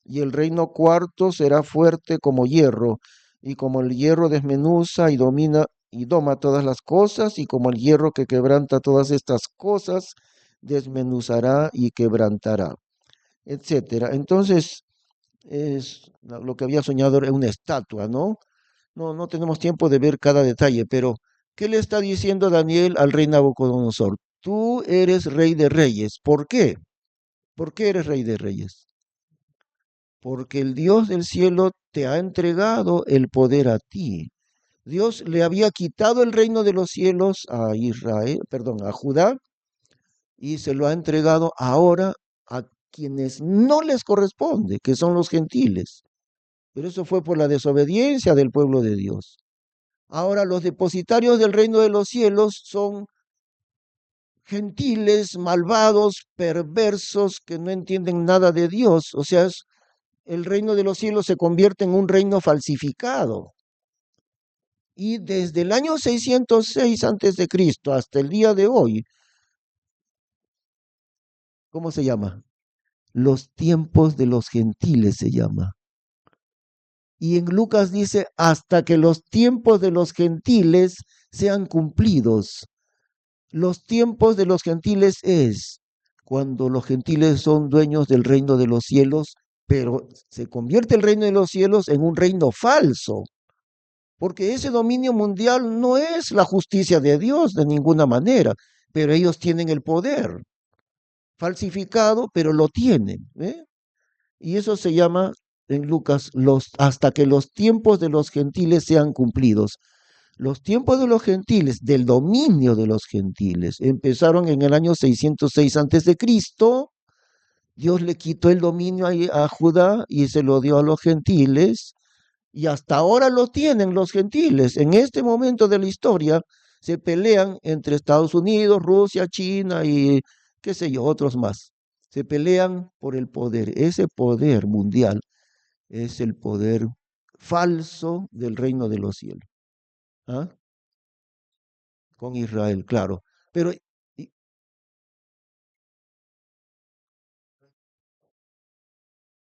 Speaker 1: Y el reino cuarto será fuerte como hierro, y como el hierro desmenuza y domina y doma todas las cosas, y como el hierro que quebranta todas estas cosas, desmenuzará y quebrantará, etcétera. Entonces, es lo que había soñado era una estatua, ¿no? No tenemos tiempo de ver cada detalle, pero ¿qué le está diciendo Daniel al rey Nabucodonosor? Tú eres rey de reyes. ¿Por qué? ¿Por qué eres rey de reyes? Porque el Dios del cielo te ha entregado el poder a ti. Dios le había quitado el reino de los cielos a Israel, perdón, a Judá, y se lo ha entregado ahora a quienes no les corresponde, que son los gentiles. Pero eso fue por la desobediencia del pueblo de Dios. Ahora los depositarios del reino de los cielos son gentiles, malvados, perversos, que no entienden nada de Dios. O sea, el reino de los cielos se convierte en un reino falsificado. Y desde el año 606 antes de Cristo hasta el día de hoy, ¿cómo se llama? Los tiempos de los gentiles se llama. Y en Lucas dice, hasta que los tiempos de los gentiles sean cumplidos. Los tiempos de los gentiles es cuando los gentiles son dueños del reino de los cielos, pero se convierte el reino de los cielos en un reino falso, porque ese dominio mundial no es la justicia de Dios de ninguna manera, pero ellos tienen el poder, falsificado, pero lo tienen. ¿Eh? Y eso se llama en Lucas hasta que los tiempos de los gentiles sean cumplidos. Los tiempos de los gentiles, del dominio de los gentiles, empezaron en el año 606 antes de Cristo. Dios le quitó el dominio a Judá y se lo dio a los gentiles, y hasta ahora lo tienen los gentiles. En este momento de la historia se pelean entre Estados Unidos, Rusia, China y qué sé yo, otros más. Se pelean por el poder. Ese poder mundial es el poder falso del reino de los cielos. ¿Ah? Con Israel, claro. Pero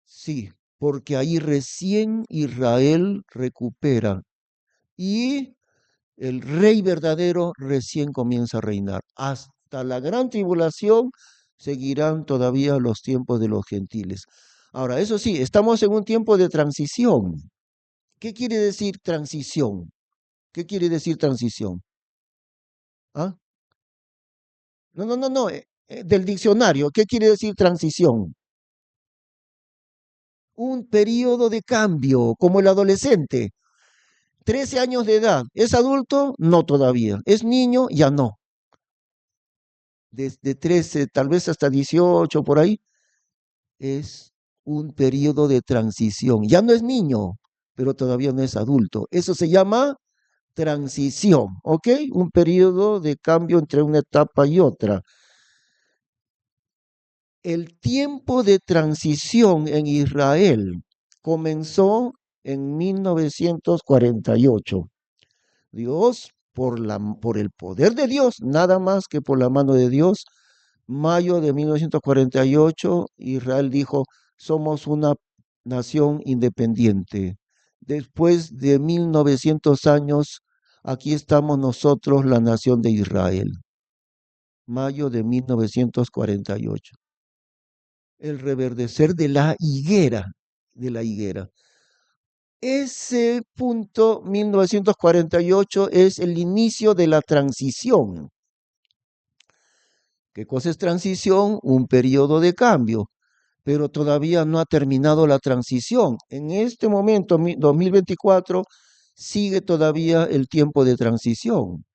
Speaker 1: sí, porque ahí recién Israel recupera y el rey verdadero recién comienza a reinar. Hasta la gran tribulación seguirán todavía los tiempos de los gentiles. Ahora, eso sí, estamos en un tiempo de transición. ¿Qué quiere decir transición? ¿Qué quiere decir transición? ¿Ah? No, no, no, no. Del diccionario, ¿qué quiere decir transición? Un periodo de cambio, como el adolescente. 13 años de edad. ¿Es adulto? No todavía. ¿Es niño? Ya no. Desde 13, tal vez hasta 18 por ahí, es un periodo de transición. Ya no es niño, pero todavía no es adulto. Eso se llama transición, ¿ok? Un periodo de cambio entre una etapa y otra. El tiempo de transición en Israel comenzó en 1948. Dios, por el poder de Dios, nada más que por la mano de Dios, mayo de 1948, Israel dijo, somos una nación independiente. Después de 1900 años, aquí estamos nosotros, la nación de Israel. Mayo de 1948. El reverdecer de la higuera. Ese punto, 1948, es el inicio de la transición. ¿Qué cosa es transición? Un periodo de cambio, pero todavía no ha terminado la transición. En este momento, 2024, sigue todavía el tiempo de transición.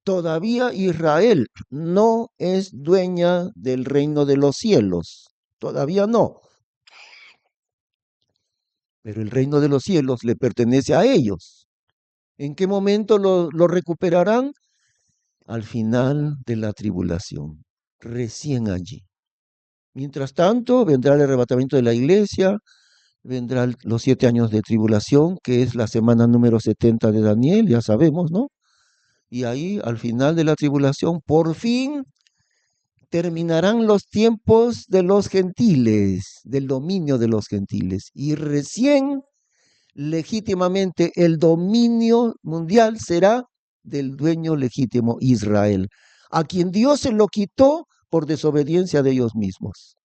Speaker 1: Todavía Israel no es dueña del reino de los cielos. Todavía no. Pero el reino de los cielos le pertenece a ellos. ¿En qué momento lo recuperarán? Al final de la tribulación, recién allí. Mientras tanto, vendrá el arrebatamiento de la iglesia, vendrán los 7 años de tribulación, que es la semana número 70 de Daniel, ya sabemos, ¿no? Y ahí, al final de la tribulación, por fin terminarán los tiempos de los gentiles, del dominio de los gentiles. Y recién, legítimamente, el dominio mundial será del dueño legítimo, Israel, a quien Dios se lo quitó por desobediencia de ellos mismos.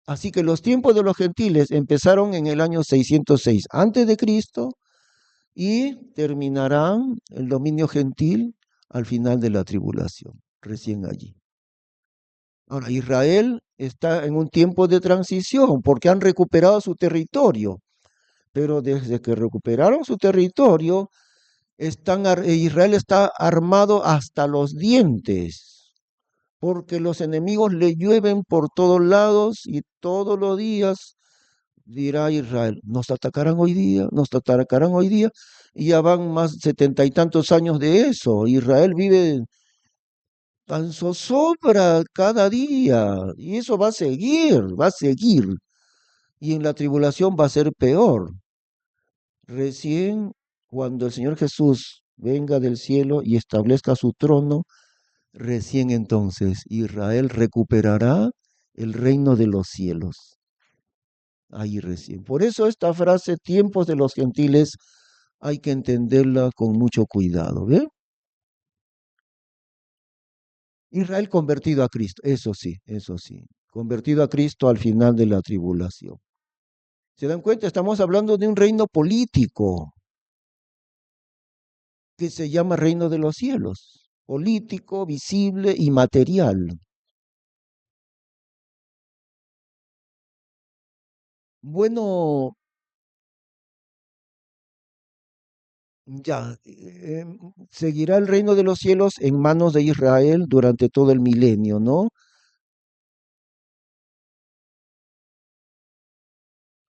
Speaker 1: Así que los tiempos de los gentiles empezaron en el año 606 antes de Cristo y terminarán el dominio gentil al final de la tribulación, recién allí. Ahora, Israel está en un tiempo de transición porque han recuperado su territorio, pero desde que recuperaron su territorio, Israel está armado hasta los dientes, porque los enemigos le llueven por todos lados y todos los días dirá Israel, nos atacarán hoy día, nos atacarán hoy día, y ya van más 70 y tantos años de eso. Israel vive tan zozobra cada día, y eso va a seguir, va a seguir, y en la tribulación va a ser peor. Recién cuando el Señor Jesús venga del cielo y establezca su trono, recién entonces Israel recuperará el reino de los cielos. Ahí recién. Por eso esta frase, tiempos de los gentiles, hay que entenderla con mucho cuidado. ¿Ve? Israel convertido a Cristo, eso sí, convertido a Cristo al final de la tribulación. ¿Se dan cuenta? Estamos hablando de un reino político que se llama reino de los cielos, político, visible y material. Bueno, ya, seguirá el reino de los cielos en manos de Israel durante todo el milenio, ¿no?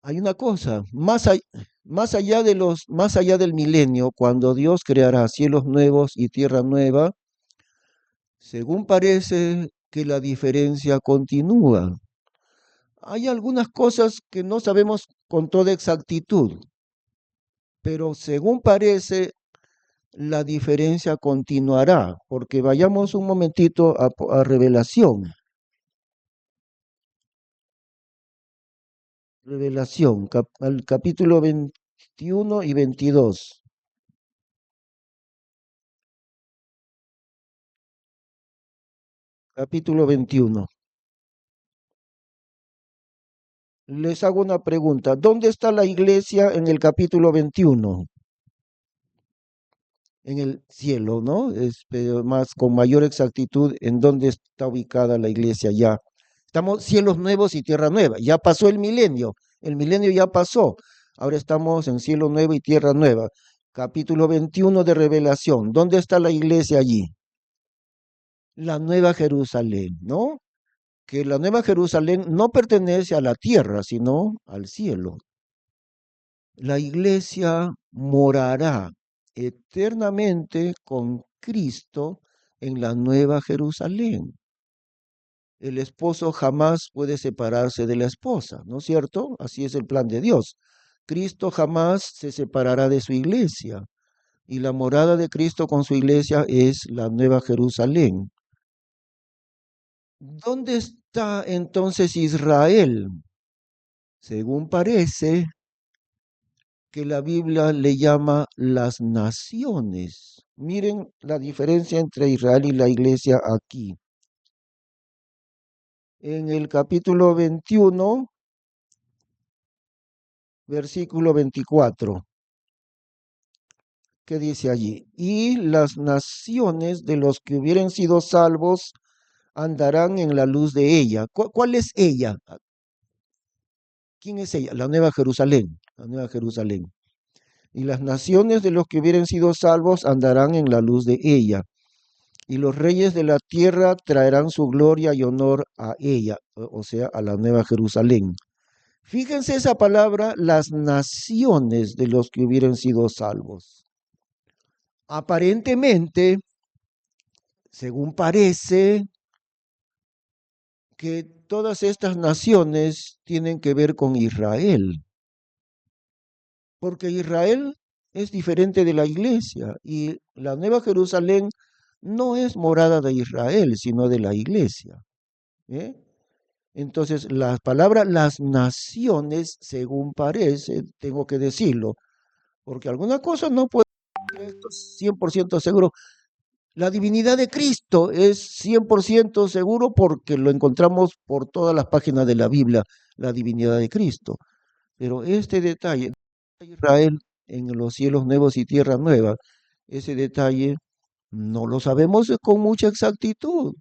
Speaker 1: Hay una cosa, más allá del milenio, cuando Dios creará cielos nuevos y tierra nueva, según parece que la diferencia continúa. Hay algunas cosas que no sabemos con toda exactitud, pero según parece la diferencia continuará, porque vayamos un momentito a Revelación. Revelación, al capítulo 21 y 22. Capítulo 21. Les hago una pregunta. ¿Dónde está la iglesia en el capítulo 21? En el cielo, ¿no? Pero más con mayor exactitud en dónde está ubicada la iglesia ya. Estamos cielos nuevos y tierra nueva. Ya pasó el milenio ya pasó. Ahora estamos en cielo nuevo y tierra nueva. Capítulo 21 de Revelación. ¿Dónde está la iglesia allí? La Nueva Jerusalén, ¿no? Que la Nueva Jerusalén no pertenece a la tierra, sino al cielo. La iglesia morará eternamente con Cristo en la Nueva Jerusalén. El esposo jamás puede separarse de la esposa, ¿no es cierto? Así es el plan de Dios. Cristo jamás se separará de su iglesia y la morada de Cristo con su iglesia es la Nueva Jerusalén. ¿Dónde está entonces Israel? Según parece, que la Biblia le llama las naciones. Miren la diferencia entre Israel y la iglesia aquí. En el capítulo 21, versículo 24, ¿qué dice allí? Y las naciones de los que hubieren sido salvos andarán en la luz de ella. ¿Cuál es ella? ¿Quién es ella? La Nueva Jerusalén, la Nueva Jerusalén. Y las naciones de los que hubieren sido salvos andarán en la luz de ella. Y los reyes de la tierra traerán su gloria y honor a ella, o sea, a la Nueva Jerusalén. Fíjense esa palabra, las naciones de los que hubieran sido salvos. Aparentemente, según parece, que todas estas naciones tienen que ver con Israel, porque Israel es diferente de la iglesia y la Nueva Jerusalén no es morada de Israel, sino de la iglesia. ¿Eh? Entonces, las palabras las naciones, según parece, tengo que decirlo, porque alguna cosa no puede ser esto 100% seguro. La divinidad de Cristo es 100% seguro porque lo encontramos por todas las páginas de la Biblia, la divinidad de Cristo. Pero este detalle, Israel en los cielos nuevos y tierra nueva, ese detalle no lo sabemos con mucha exactitud.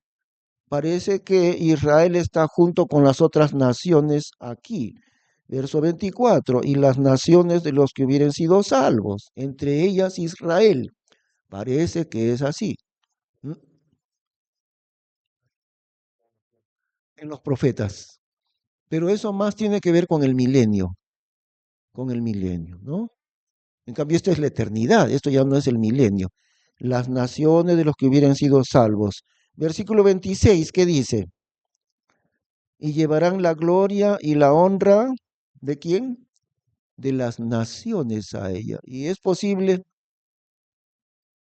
Speaker 1: Parece que Israel está junto con las otras naciones aquí. Verso 24, y las naciones de los que hubieran sido salvos, entre ellas Israel. Parece que es así. ¿Mm? En los profetas. Pero eso más tiene que ver con el milenio, ¿no? En cambio, esto es la eternidad, esto ya no es el milenio. Las naciones de los que hubieran sido salvos. Versículo 26, ¿qué dice? Y llevarán la gloria y la honra ¿de quién? De las naciones a ella. Y es posible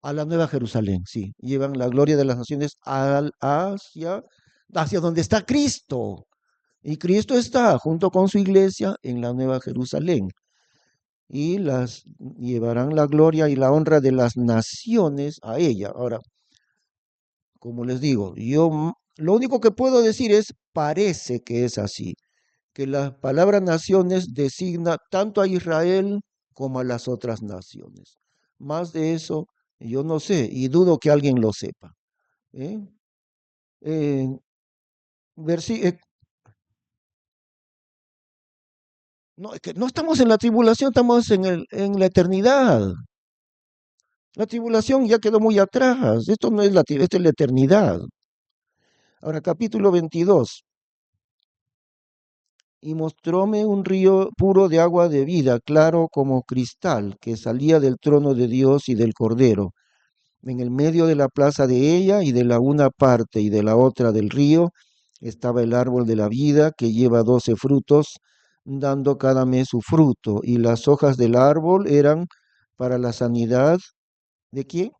Speaker 1: a la Nueva Jerusalén, sí. Llevan la gloria de las naciones hacia donde está Cristo. Y Cristo está junto con su iglesia en la Nueva Jerusalén. Y las llevarán la gloria y la honra de las naciones a ella. Ahora, como les digo, lo único que puedo decir es parece que es así, que la palabra naciones designa tanto a Israel como a las otras naciones. Más de eso yo no sé y dudo que alguien lo sepa. ¿Eh? Eh, versi- eh, no, es que no estamos en la tribulación, estamos en la eternidad. La tribulación ya quedó muy atrás. Esto no es esto es la eternidad. Ahora, capítulo 22. Y mostróme un río puro de agua de vida, claro como cristal, que salía del trono de Dios y del Cordero. En el medio de la plaza de ella y de la una parte y de la otra del río estaba el árbol de la vida que lleva 12 frutos, dando cada mes su fruto. Y las hojas del árbol eran para la sanidad de quién?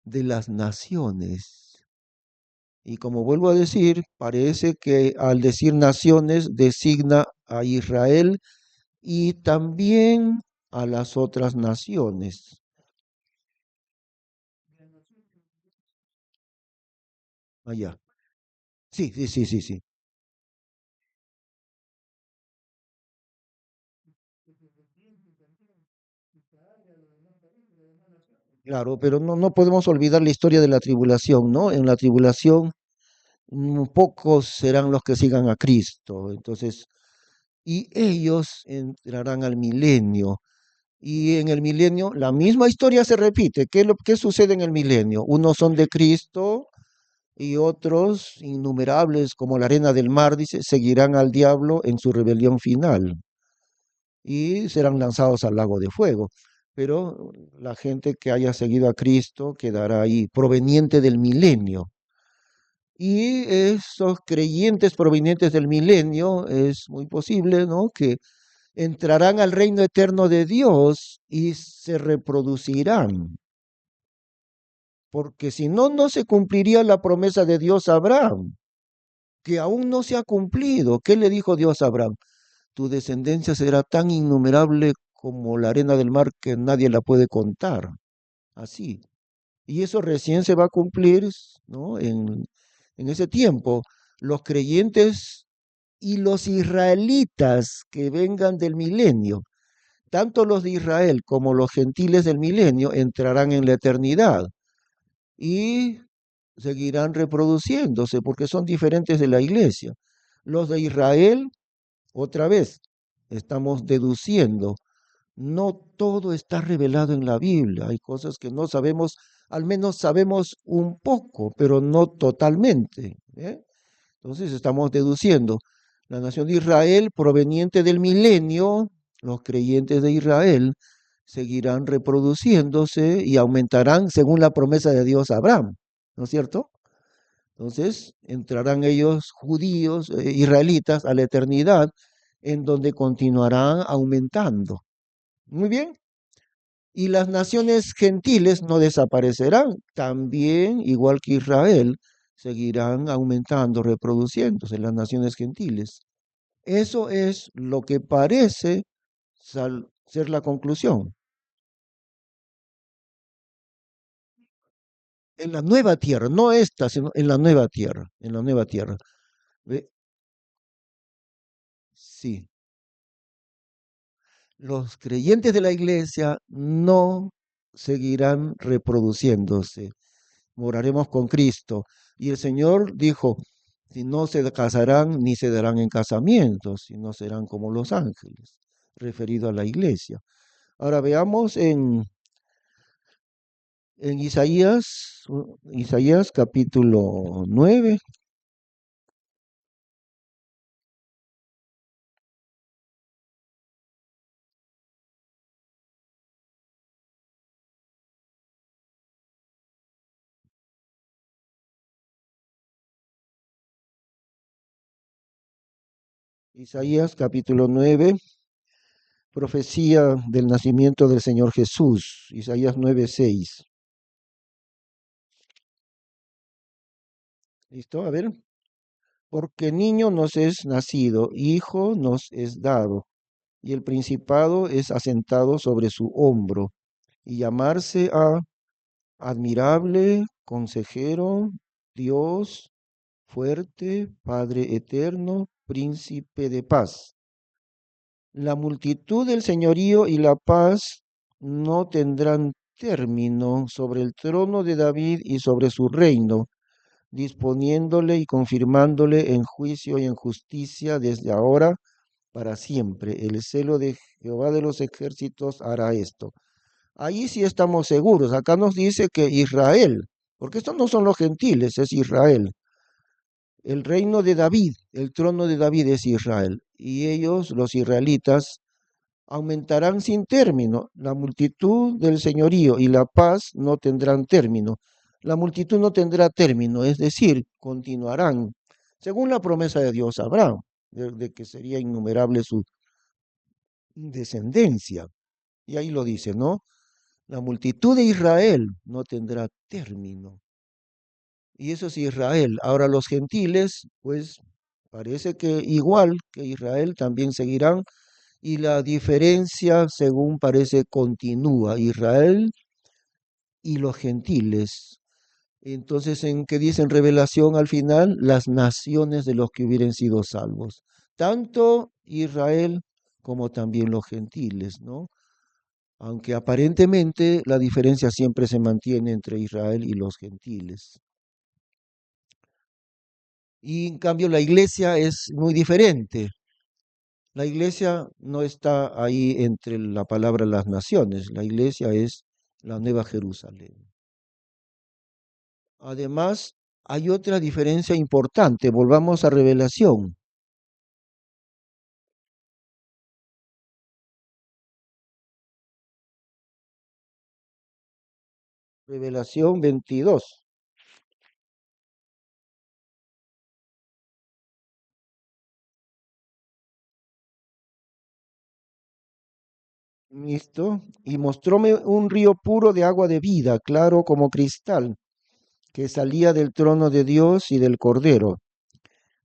Speaker 1: De las naciones. Y como vuelvo a decir, parece que al decir naciones designa a Israel y también a las otras naciones. Allá. Sí, sí, sí, sí, sí. Claro, pero no podemos olvidar la historia de la tribulación, ¿no? En la tribulación, pocos serán los que sigan a Cristo. Entonces, y ellos entrarán al milenio. Y en el milenio la misma historia se repite. ¿Qué sucede en el milenio? Unos son de Cristo y otros, innumerables como la arena del mar, dice, seguirán al diablo en su rebelión final y serán lanzados al lago de fuego. Pero la gente que haya seguido a Cristo quedará ahí, proveniente del milenio. Y esos creyentes provenientes del milenio es muy posible, ¿no? Que entrarán al reino eterno de Dios y se reproducirán, porque si no, no se cumpliría la promesa de Dios a Abraham, que aún no se ha cumplido. ¿Qué le dijo Dios a Abraham? Tu descendencia será tan innumerable como la arena del mar que nadie la puede contar. Así. Y eso recién se va a cumplir, ¿no? En ese tiempo. Los creyentes y los israelitas que vengan del milenio, tanto los de Israel como los gentiles del milenio entrarán en la eternidad y seguirán reproduciéndose porque son diferentes de la iglesia. Los de Israel, otra vez, estamos deduciendo, no todo está revelado en la Biblia, hay cosas que no sabemos, al menos sabemos un poco, pero no totalmente, ¿eh? Entonces estamos deduciendo. La nación de Israel, proveniente del milenio, los creyentes de Israel, seguirán reproduciéndose y aumentarán según la promesa de Dios a Abraham, ¿no es cierto? Entonces entrarán ellos, judíos, israelitas, a la eternidad, en donde continuarán aumentando. Muy bien. Y las naciones gentiles no desaparecerán, también, igual que Israel, seguirán aumentando, reproduciéndose las naciones gentiles. Eso es lo que parece ser la conclusión. En la nueva tierra, no esta, sino en la nueva tierra, en la nueva tierra. ¿Ve? Sí, los creyentes de la iglesia no seguirán reproduciéndose, moraremos con Cristo. Y el Señor dijo, si no se casarán ni se darán en casamiento, sino serán como los ángeles, referido a la iglesia. Ahora veamos en Isaías, Isaías capítulo 9. Isaías capítulo 9, profecía del nacimiento del Señor Jesús. Isaías 9:6. ¿Listo? A ver. Porque niño nos es nacido, hijo nos es dado, y el principado es asentado sobre su hombro, y llamarse a admirable, consejero, Dios, fuerte, Padre eterno, príncipe de paz. La multitud del señorío y la paz no tendrán término sobre el trono de David y sobre su reino, disponiéndole y confirmándole en juicio y en justicia desde ahora para siempre. El celo de Jehová de los ejércitos hará esto. Ahí sí estamos seguros. Acá nos dice que Israel, porque estos no son los gentiles, es Israel. El reino de David, el trono de David es Israel. Y ellos, los israelitas, aumentarán sin término. La multitud del señorío y la paz no tendrán término. La multitud no tendrá término, es decir, continuarán, según la promesa de Dios a Abraham, de que sería innumerable su descendencia. Y ahí lo dice, ¿no? La multitud de Israel no tendrá término. Y eso es Israel. Ahora los gentiles, pues parece que igual que Israel también seguirán y la diferencia, según parece, continúa. Israel y los gentiles. Entonces, ¿en qué dice en Revelación al final? Las naciones de los que hubieran sido salvos. Tanto Israel como también los gentiles, ¿no? aunque aparentemente la diferencia siempre se mantiene entre Israel y los gentiles. Y en cambio la iglesia es muy diferente. La iglesia no está ahí entre la palabra las naciones, la iglesia es la Nueva Jerusalén. Además, hay otra diferencia importante, volvamos a Revelación. Revelación 22. Listo. Y mostróme un río puro de agua de vida, claro como cristal, que salía del trono de Dios y del Cordero.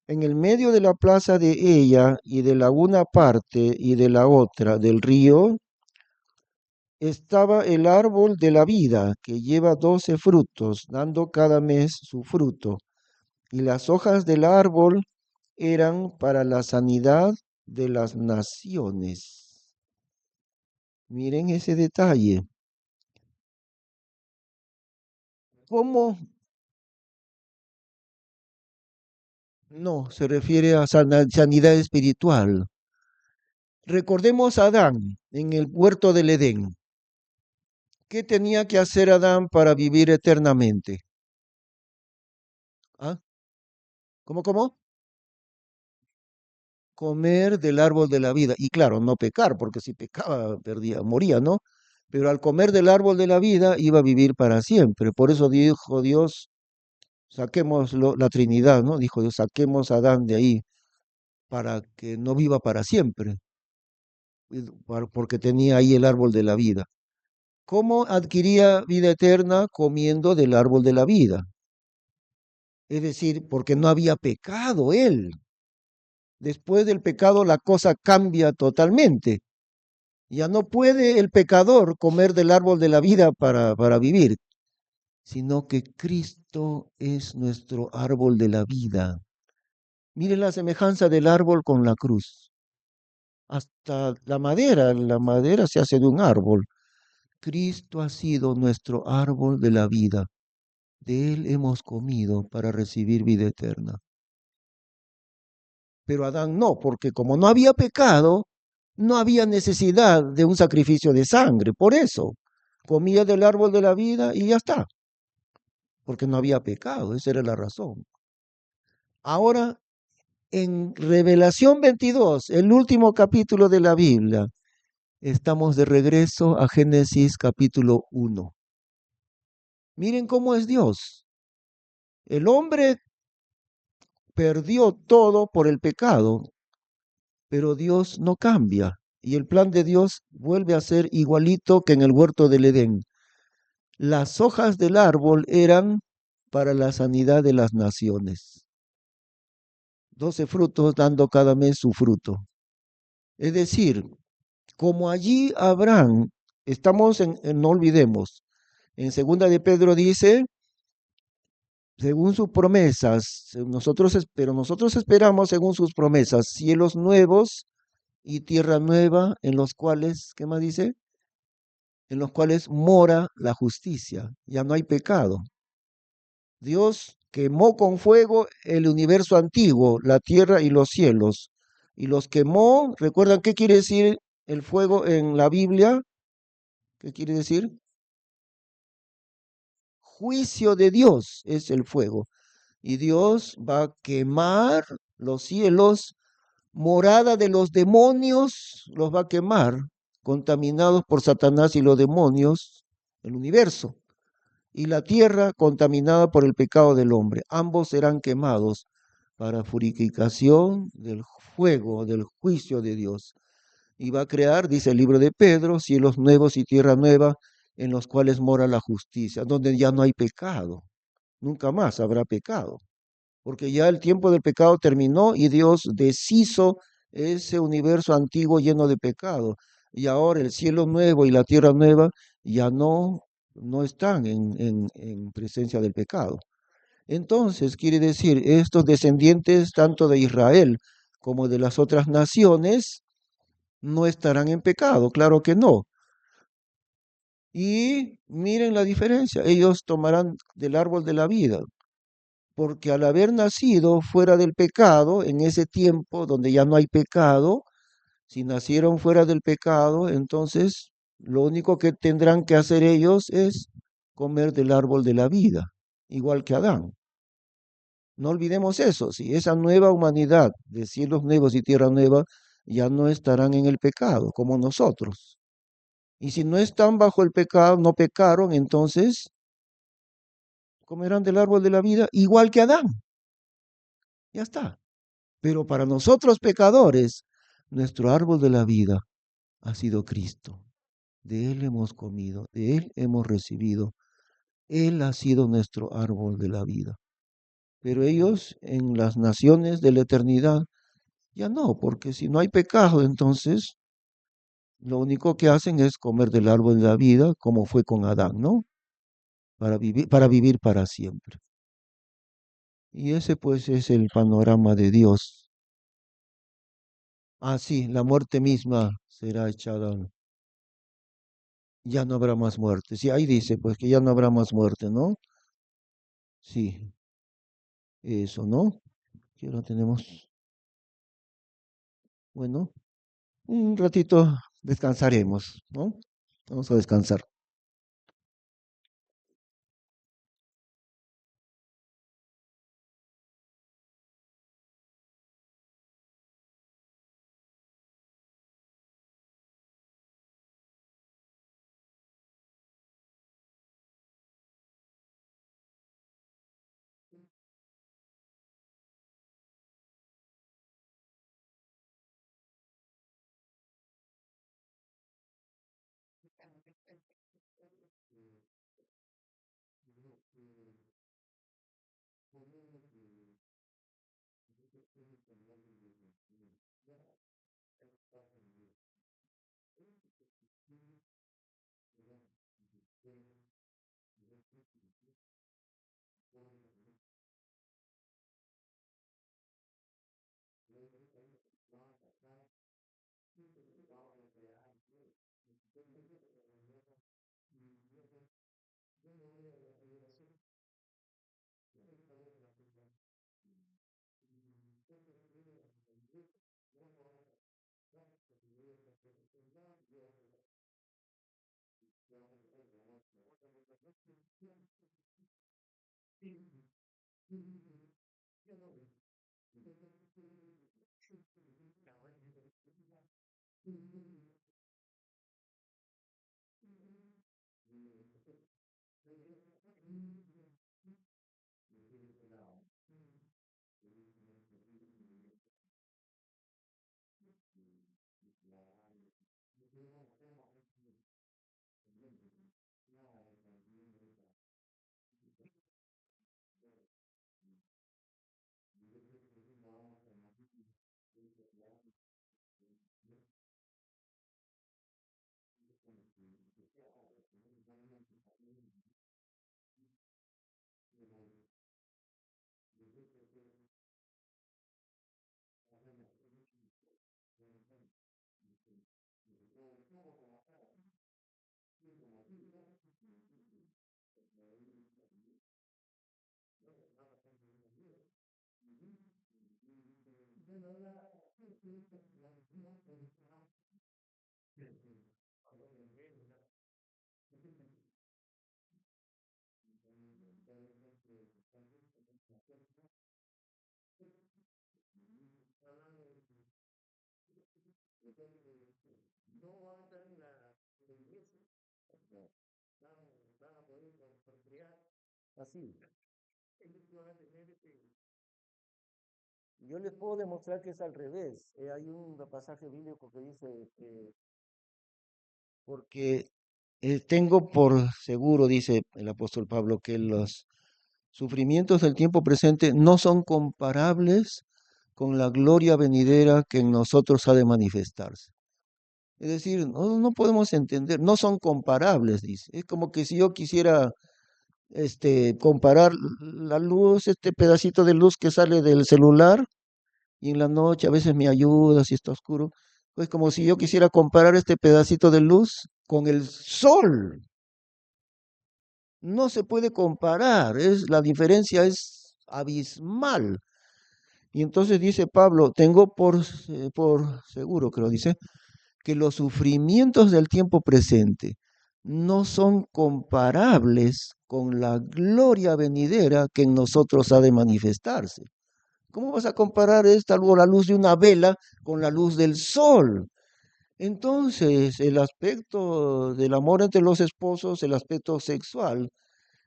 Speaker 1: En el medio de la plaza de ella y de la una parte y de la otra del río estaba el árbol de la vida, que lleva 12 frutos, dando cada mes su fruto. Y las hojas del árbol eran para la sanidad de las naciones. Miren ese detalle. ¿Cómo? No, se refiere a sanidad espiritual. Recordemos a Adán en el huerto del Edén. ¿Qué tenía que hacer Adán para vivir eternamente? ¿Ah? ¿Cómo? Comer del árbol de la vida. Y claro, no pecar, porque si pecaba, perdía, moría, ¿no? Pero al comer del árbol de la vida iba a vivir para siempre. Por eso dijo Dios, saquemos la Trinidad, ¿no? Dijo Dios, saquemos a Adán de ahí para que no viva para siempre, porque tenía ahí el árbol de la vida. ¿Cómo adquiría vida eterna? Comiendo del árbol de la vida. Es decir, porque no había pecado él. Después del pecado la cosa cambia totalmente. Ya no puede el pecador comer del árbol de la vida para vivir, sino que Cristo es nuestro árbol de la vida. Miren la semejanza del árbol con la cruz. Hasta la madera se hace de un árbol. Cristo ha sido nuestro árbol de la vida. De él hemos comido para recibir vida eterna. Pero Adán no, porque como no había pecado, no había necesidad de un sacrificio de sangre. Por eso comía del árbol de la vida y ya está, porque no había pecado. Esa era la razón. Ahora, en Revelación 22, el último capítulo de la Biblia, estamos de regreso a Génesis capítulo 1. Miren cómo es Dios. El hombre perdió todo por el pecado, pero Dios no cambia. Y el plan de Dios vuelve a ser igualito que en el huerto del Edén. Las hojas del árbol eran para la sanidad de las naciones. 12 frutos dando cada mes su fruto. Es decir, como allí Abraham, no olvidemos, en segunda de Pedro dice, según sus promesas, pero nosotros esperamos según sus promesas, cielos nuevos y tierra nueva en los cuales, ¿qué más dice? En los cuales mora la justicia, ya no hay pecado. Dios quemó con fuego el universo antiguo, la tierra y los cielos, y los quemó. ¿Recuerdan qué quiere decir el fuego en la Biblia? ¿Qué quiere decir? Juicio de Dios es el fuego. Y Dios va a quemar los cielos, morada de los demonios, los va a quemar, contaminados por Satanás y los demonios, el universo, y la tierra contaminada por el pecado del hombre. Ambos serán quemados para purificación del fuego, del juicio de Dios. Y va a crear, dice el libro de Pedro, cielos nuevos y tierra nueva en los cuales mora la justicia, donde ya no hay pecado. Nunca más habrá pecado, porque ya el tiempo del pecado terminó y Dios deshizo ese universo antiguo lleno de pecado. Y ahora el cielo nuevo y la tierra nueva ya no están en presencia del pecado. Entonces, quiere decir, estos descendientes tanto de Israel como de las otras naciones no estarán en pecado, claro que no. Y miren la diferencia, ellos tomarán del árbol de la vida, porque al haber nacido fuera del pecado, en ese tiempo donde ya no hay pecado, si nacieron fuera del pecado, entonces lo único que tendrán que hacer ellos es comer del árbol de la vida, igual que Adán. No olvidemos eso, si esa nueva humanidad de cielos nuevos y tierra nueva ya no estarán en el pecado como nosotros. Y si no están bajo el pecado, no pecaron, entonces comerán del árbol de la vida igual que Adán. Ya está. Pero para nosotros pecadores, nuestro árbol de la vida ha sido Cristo. De Él hemos comido, de Él hemos recibido. Él ha sido nuestro árbol de la vida. Pero ellos en las naciones de la eternidad ya no, porque si no hay pecado, entonces lo único que hacen es comer del árbol de la vida, como fue con Adán, ¿no? Para vivir para siempre. Y ese pues es el panorama de Dios. Ah, sí, la muerte misma será echada. Ya no habrá más muerte. Sí, ahí dice pues que ya no habrá más muerte, ¿no? Sí, eso, ¿no? ¿Qué hora tenemos? Bueno, un ratito descansaremos, ¿no? Vamos a descansar. Así. Yo les puedo demostrar que es al revés. Hay un pasaje bíblico que dice que porque tengo por seguro, dice el apóstol Pablo, que los sufrimientos del tiempo presente no son comparables con la gloria venidera que en nosotros ha de manifestarse. Es decir, no podemos entender, no son comparables, dice. Es como que si yo quisiera comparar la luz, este pedacito de luz que sale del celular y en la noche a veces me ayuda si está oscuro. Pues como si yo quisiera comparar este pedacito de luz con el sol. No se puede comparar, la diferencia es abismal. Y entonces dice Pablo, tengo por seguro que lo dice, que los sufrimientos del tiempo presente no son comparables con la gloria venidera que en nosotros ha de manifestarse. ¿Cómo vas a comparar la luz de una vela con la luz del sol? Entonces, el aspecto del amor entre los esposos, el aspecto sexual,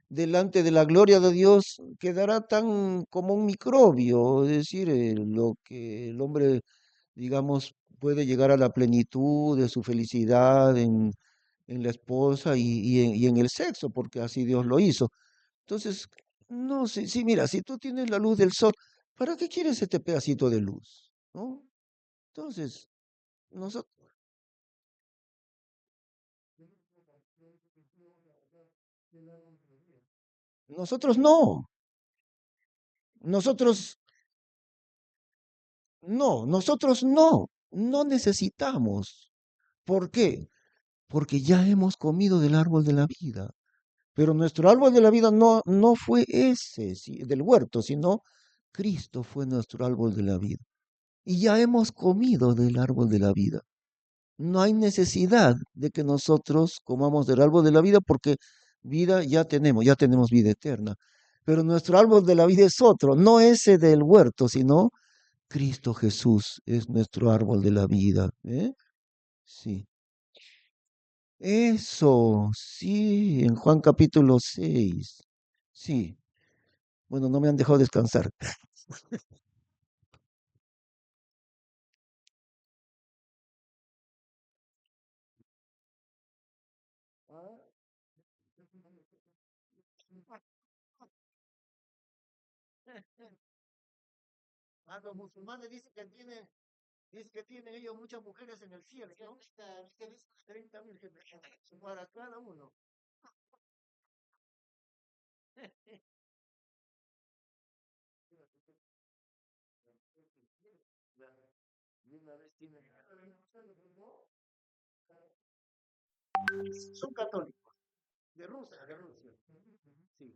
Speaker 1: delante de la gloria de Dios, quedará tan como un microbio, es decir, lo que el hombre, digamos, puede llegar a la plenitud de su felicidad en la esposa y en el sexo, porque así Dios lo hizo. Entonces, no sé, sí, mira, si tú tienes la luz del sol, ¿para qué quieres este pedacito de luz? ¿No? Entonces, nosotros, nosotros no, nosotros no necesitamos. ¿Por qué? Porque ya hemos comido del árbol de la vida. Pero nuestro árbol de la vida no fue ese del huerto, sino Cristo fue nuestro árbol de la vida. Y ya hemos comido del árbol de la vida. No hay necesidad de que nosotros comamos del árbol de la vida porque vida ya tenemos vida eterna. Pero nuestro árbol de la vida es otro, no ese del huerto, sino Cristo Jesús es nuestro árbol de la vida. ¿Eh? Sí. Eso, sí, en Juan capítulo 6. Sí. Bueno, no me han dejado descansar. Ah, los musulmanes dicen que tienen ellos muchas mujeres en el cielo, ¿no? 30 vírgenes para cada uno. Y una vez tienen... Son católicos, de Rusia, de Rusia. Sí.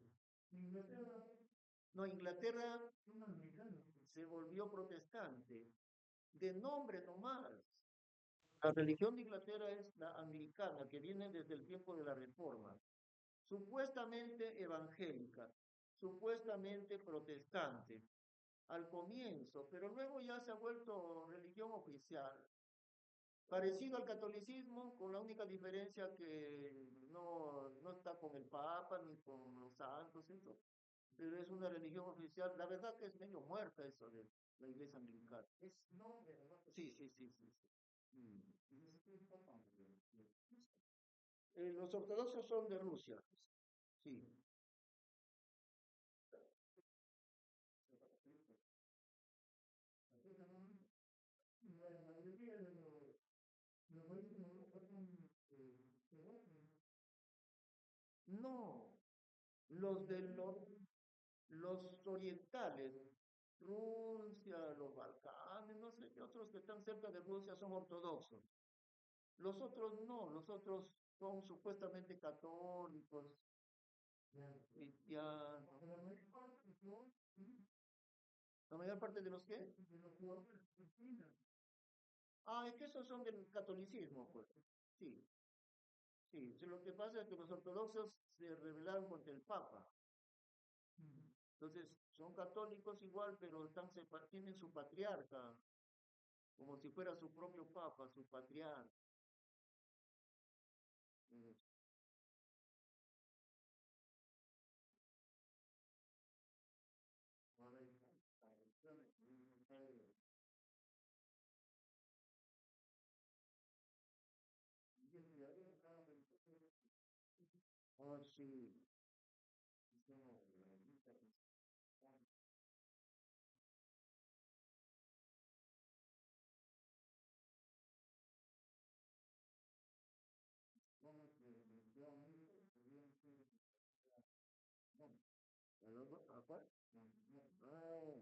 Speaker 1: No, Inglaterra se volvió protestante, de nombre nomás. La religión de Inglaterra es la anglicana, que viene desde el tiempo de la Reforma, supuestamente evangélica, supuestamente protestante al comienzo, pero luego ya se ha vuelto religión oficial, parecido al catolicismo, con la única diferencia que no está con el Papa ni con los santos, eso, pero es una religión oficial. La verdad que es medio muerta eso de la iglesia anglicana. Sí, sí, sí, sí, sí. Los ortodoxos son de Rusia, sí. No, los del norte, los orientales, Rusia, los Balcanes, no sé qué otros que están cerca de Rusia son ortodoxos. Los otros no, los otros son supuestamente católicos, cristianos. La mayor parte de los que... Ah, es que esos son del catolicismo, pues. Sí, sí. Lo que pasa es que los ortodoxos se rebelaron contra el Papa. Entonces, son católicos igual, pero tienen su patriarca, como si fuera su propio Papa, su patriarca. Eh, Ah, sí. ¿A cuál? Ah,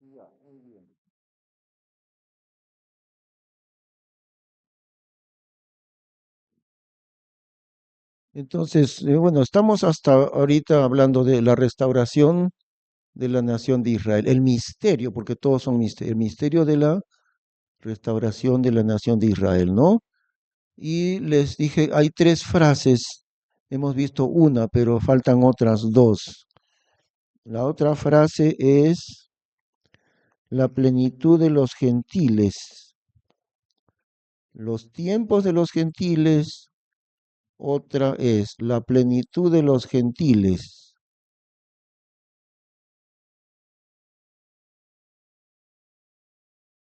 Speaker 1: Ya, muy bien. Entonces, bueno, estamos hasta ahorita hablando de la restauración de la nación de Israel, el misterio, porque todos son misterios, el misterio de la restauración de la nación de Israel, ¿no? Y les dije, hay tres frases, hemos visto una, pero faltan otras dos. La otra frase es la plenitud de los gentiles, los tiempos de los gentiles. Otra es la plenitud de los gentiles.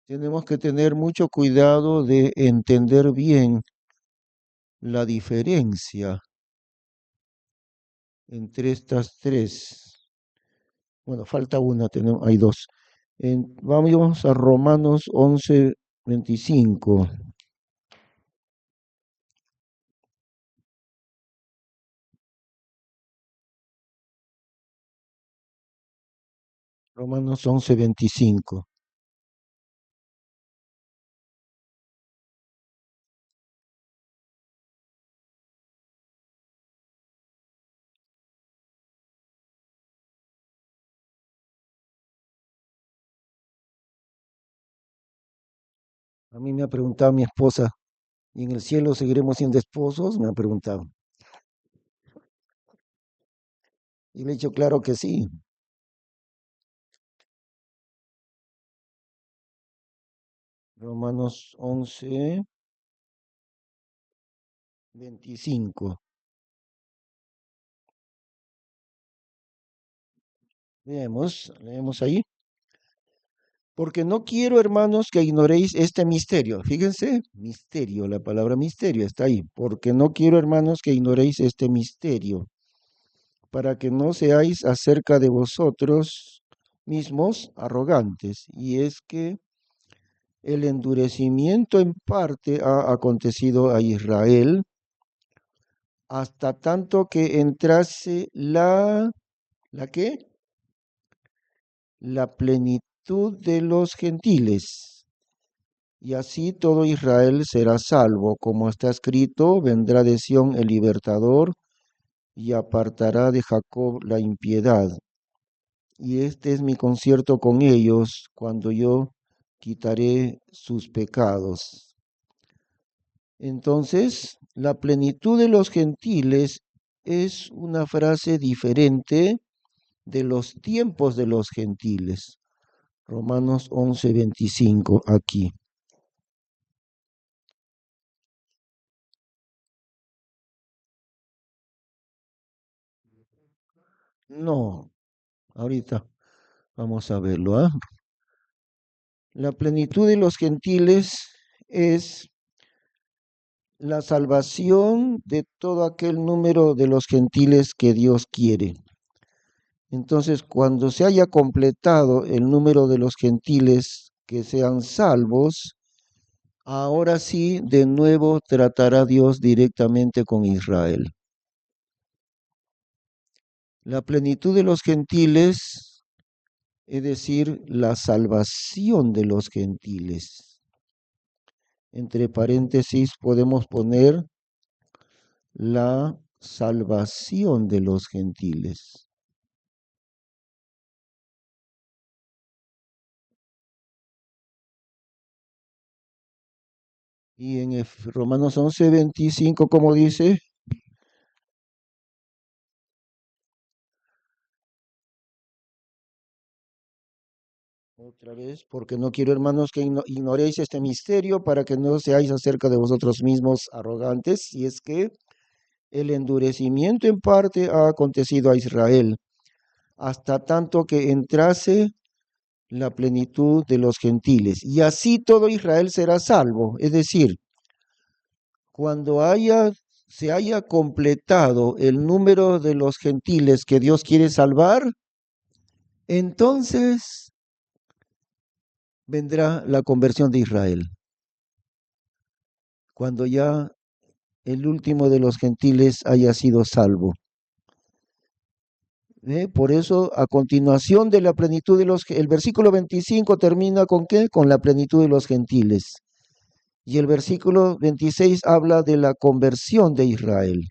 Speaker 1: Tenemos que tener mucho cuidado de entender bien la diferencia entre estas tres. Bueno, falta una, tenemos, hay dos. Vamos a Romanos 11:25. Romanos 11:25. A mí me ha preguntado mi esposa, ¿y en el cielo seguiremos siendo esposos? Me ha preguntado. Y le he dicho, claro que sí. Romanos 11:25. Leemos ahí. Porque no quiero, hermanos, que ignoréis este misterio. Fíjense, misterio, la palabra misterio está ahí. Porque no quiero, hermanos, que ignoréis este misterio, para que no seáis acerca de vosotros mismos arrogantes. Y es que el endurecimiento en parte ha acontecido a Israel hasta tanto que entrase ¿la qué? La plenitud de los gentiles. Y así todo Israel será salvo, como está escrito, vendrá de Sión el libertador y apartará de Jacob la impiedad. Y este es mi concierto con ellos cuando yo quitaré sus pecados. Entonces, la plenitud de los gentiles es una frase diferente de los tiempos de los gentiles. Romanos 11:25 aquí. No, ahorita vamos a verlo, ¿ah? La plenitud de los gentiles es la salvación de todo aquel número de los gentiles que Dios quiere. Entonces, cuando se haya completado el número de los gentiles que sean salvos, ahora sí, de nuevo tratará Dios directamente con Israel. La plenitud de los gentiles, es decir, la salvación de los gentiles. Entre paréntesis podemos poner la salvación de los gentiles. Y en Romanos 11:25, como dice, otra vez, porque no quiero, hermanos, que ignoréis este misterio para que no seáis acerca de vosotros mismos arrogantes, y es que el endurecimiento en parte ha acontecido a Israel, hasta tanto que entrase la plenitud de los gentiles, y así todo Israel será salvo, es decir, cuando se haya completado el número de los gentiles que Dios quiere salvar, entonces vendrá la conversión de Israel. Cuando ya el último de los gentiles haya sido salvo. Por eso, a continuación de la plenitud de el versículo 25 termina con ¿qué? Con la plenitud de los gentiles. Y el versículo 26 habla de la conversión de Israel.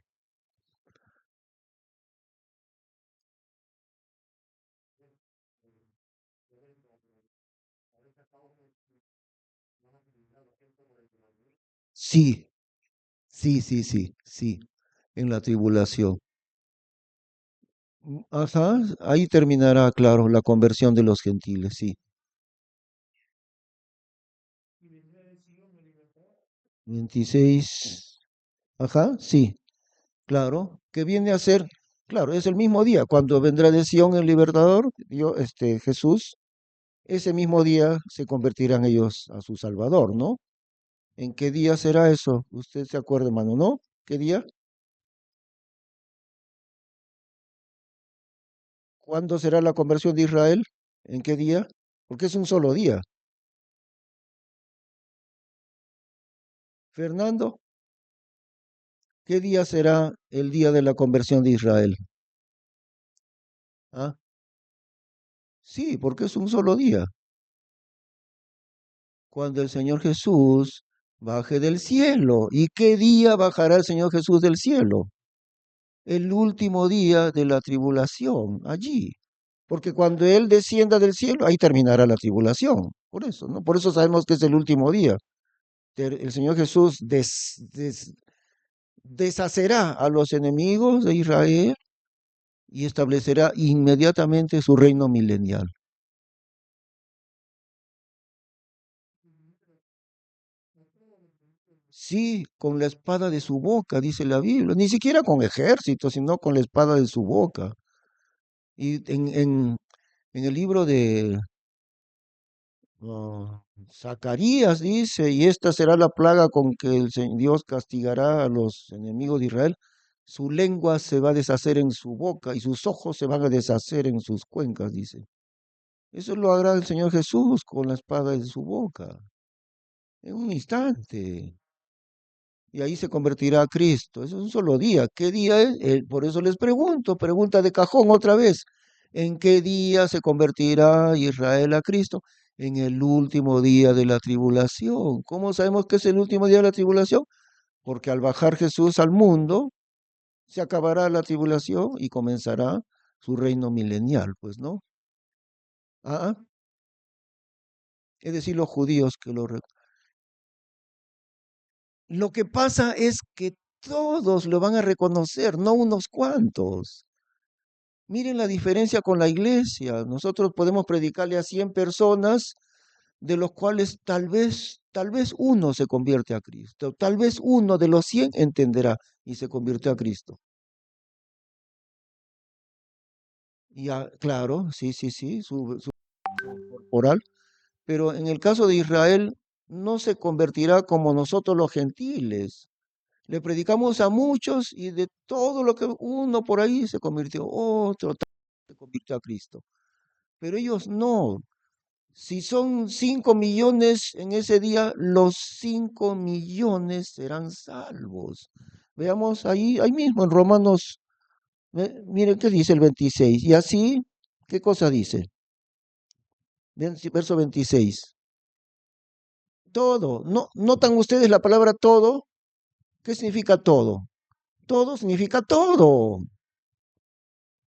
Speaker 1: Sí, sí, en la tribulación. Ajá, ahí terminará, claro, la conversión de los gentiles, sí. 26, ajá, sí, claro, que viene a ser, claro, es el mismo día, cuando vendrá de Sion el libertador, Jesús, ese mismo día se convertirán ellos a su Salvador, ¿no? ¿En qué día será eso? Usted se acuerda, hermano, ¿no? ¿Qué día? ¿Cuándo será la conversión de Israel? ¿En qué día? Porque es un solo día. Fernando, ¿qué día será el día de la conversión de Israel? ¿Ah? Sí, porque es un solo día. Cuando el Señor Jesús baje del cielo. ¿Y qué día bajará el Señor Jesús del cielo? El último día de la tribulación, allí. Porque cuando Él descienda del cielo, ahí terminará la tribulación. Por eso, ¿no? Por eso sabemos que es el último día. El Señor Jesús deshacerá a los enemigos de Israel y establecerá inmediatamente su reino milenial. Sí, con la espada de su boca, dice la Biblia. Ni siquiera con ejército, sino con la espada de su boca. Y en el libro de Zacarías dice, y esta será la plaga con que Dios castigará a los enemigos de Israel. Su lengua se va a deshacer en su boca y sus ojos se van a deshacer en sus cuencas, dice. Eso lo hará el Señor Jesús con la espada de su boca, en un instante. Y ahí se convertirá a Cristo. Eso es un solo día. ¿Qué día es? Por eso les pregunto, pregunta de cajón otra vez. ¿En qué día se convertirá Israel a Cristo? En el último día de la tribulación. ¿Cómo sabemos que es el último día de la tribulación? Porque al bajar Jesús al mundo, se acabará la tribulación y comenzará su reino milenial, pues, ¿no? Ah, es decir, los judíos que lo que pasa es que todos lo van a reconocer, no unos cuantos. Miren la diferencia con la iglesia. Nosotros podemos predicarle a 100 personas, de los cuales tal vez uno se convierte a Cristo. Tal vez uno de los 100 entenderá y se convirtió a Cristo. Y claro, sí, su corporal. Pero en el caso de Israel, no se convertirá como nosotros los gentiles. Le predicamos a muchos y de todo lo que uno por ahí se convirtió, otro. se convirtió a Cristo. Pero ellos no. Si son 5 millones en ese día, los 5 millones serán salvos. Veamos ahí mismo en Romanos, miren qué dice el 26. Y así, ¿qué cosa dice? Verso 26. Todo. ¿No notan ustedes la palabra todo? ¿Qué significa todo? Todo significa todo.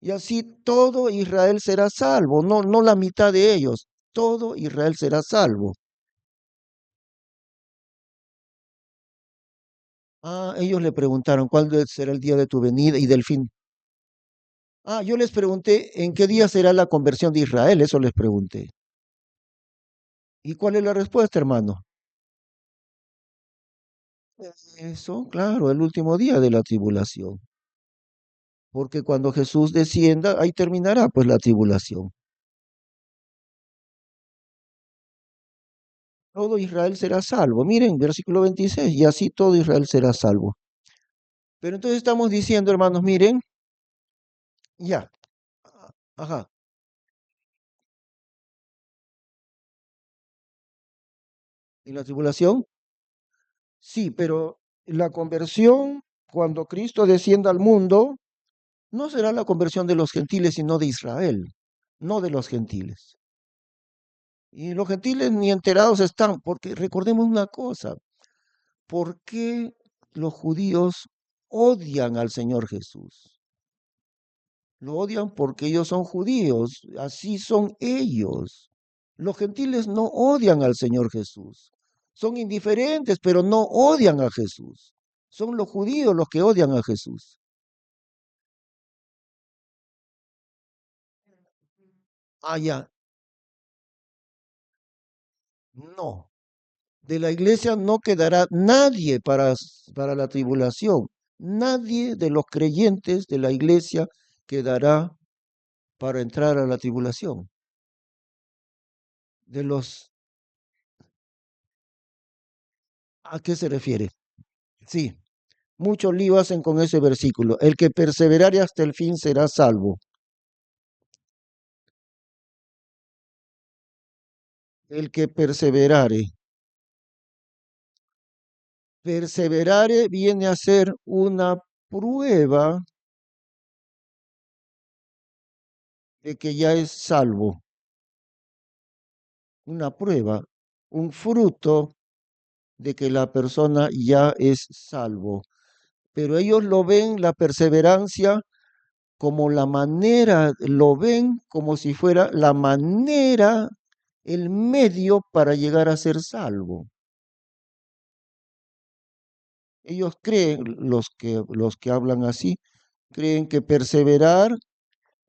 Speaker 1: Y así todo Israel será salvo, no, no la mitad de ellos. Todo Israel será salvo. Ah, ellos le preguntaron cuál será el día de tu venida y del fin. Ah, yo les pregunté en qué día será la conversión de Israel, eso les pregunté. ¿Y cuál es la respuesta, hermano? Eso, claro, el último día de la tribulación. Porque cuando Jesús descienda, ahí terminará pues la tribulación. Todo Israel será salvo. Miren, versículo 26, y así todo Israel será salvo. Pero entonces estamos diciendo, hermanos, miren, ya, ajá, ¿y la tribulación? Sí, pero la conversión, cuando Cristo descienda al mundo, no será la conversión de los gentiles, sino de Israel, no de los gentiles. Y los gentiles ni enterados están, porque recordemos una cosa, ¿por qué los judíos odian al Señor Jesús? Lo odian porque ellos son judíos, así son ellos. Los gentiles no odian al Señor Jesús. Son indiferentes, pero no odian a Jesús. Son los judíos los que odian a Jesús. Ah, ya. No. De la iglesia no quedará nadie para la tribulación. Nadie de los creyentes de la iglesia quedará para entrar a la tribulación. De los, ¿a qué se refiere? Sí, muchos líos hacen con ese versículo. El que perseverare hasta el fin será salvo. El que perseverare. Perseverare viene a ser una prueba de que ya es salvo. Una prueba, un fruto de que la persona ya es salvo. Pero ellos lo ven, la perseverancia, como la manera, lo ven como si fuera la manera, el medio para llegar a ser salvo. Ellos creen, los que hablan así, creen que perseverar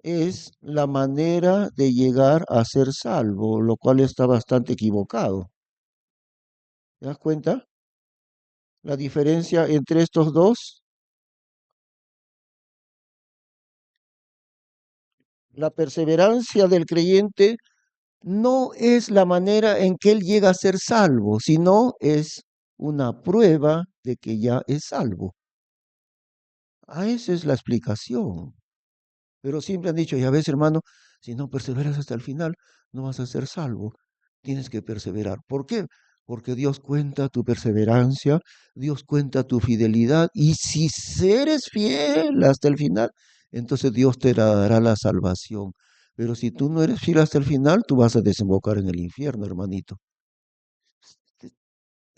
Speaker 1: es la manera de llegar a ser salvo, lo cual está bastante equivocado. ¿Te das cuenta? La diferencia entre estos dos, la perseverancia del creyente no es la manera en que él llega a ser salvo, sino es una prueba de que ya es salvo. Ah, esa es la explicación. Pero siempre han dicho, ya ves, hermano, si no perseveras hasta el final, no vas a ser salvo. Tienes que perseverar. ¿Por qué? Porque Dios cuenta tu perseverancia, Dios cuenta tu fidelidad, y si eres fiel hasta el final, entonces Dios te dará la salvación. Pero si tú no eres fiel hasta el final, tú vas a desembocar en el infierno, hermanito.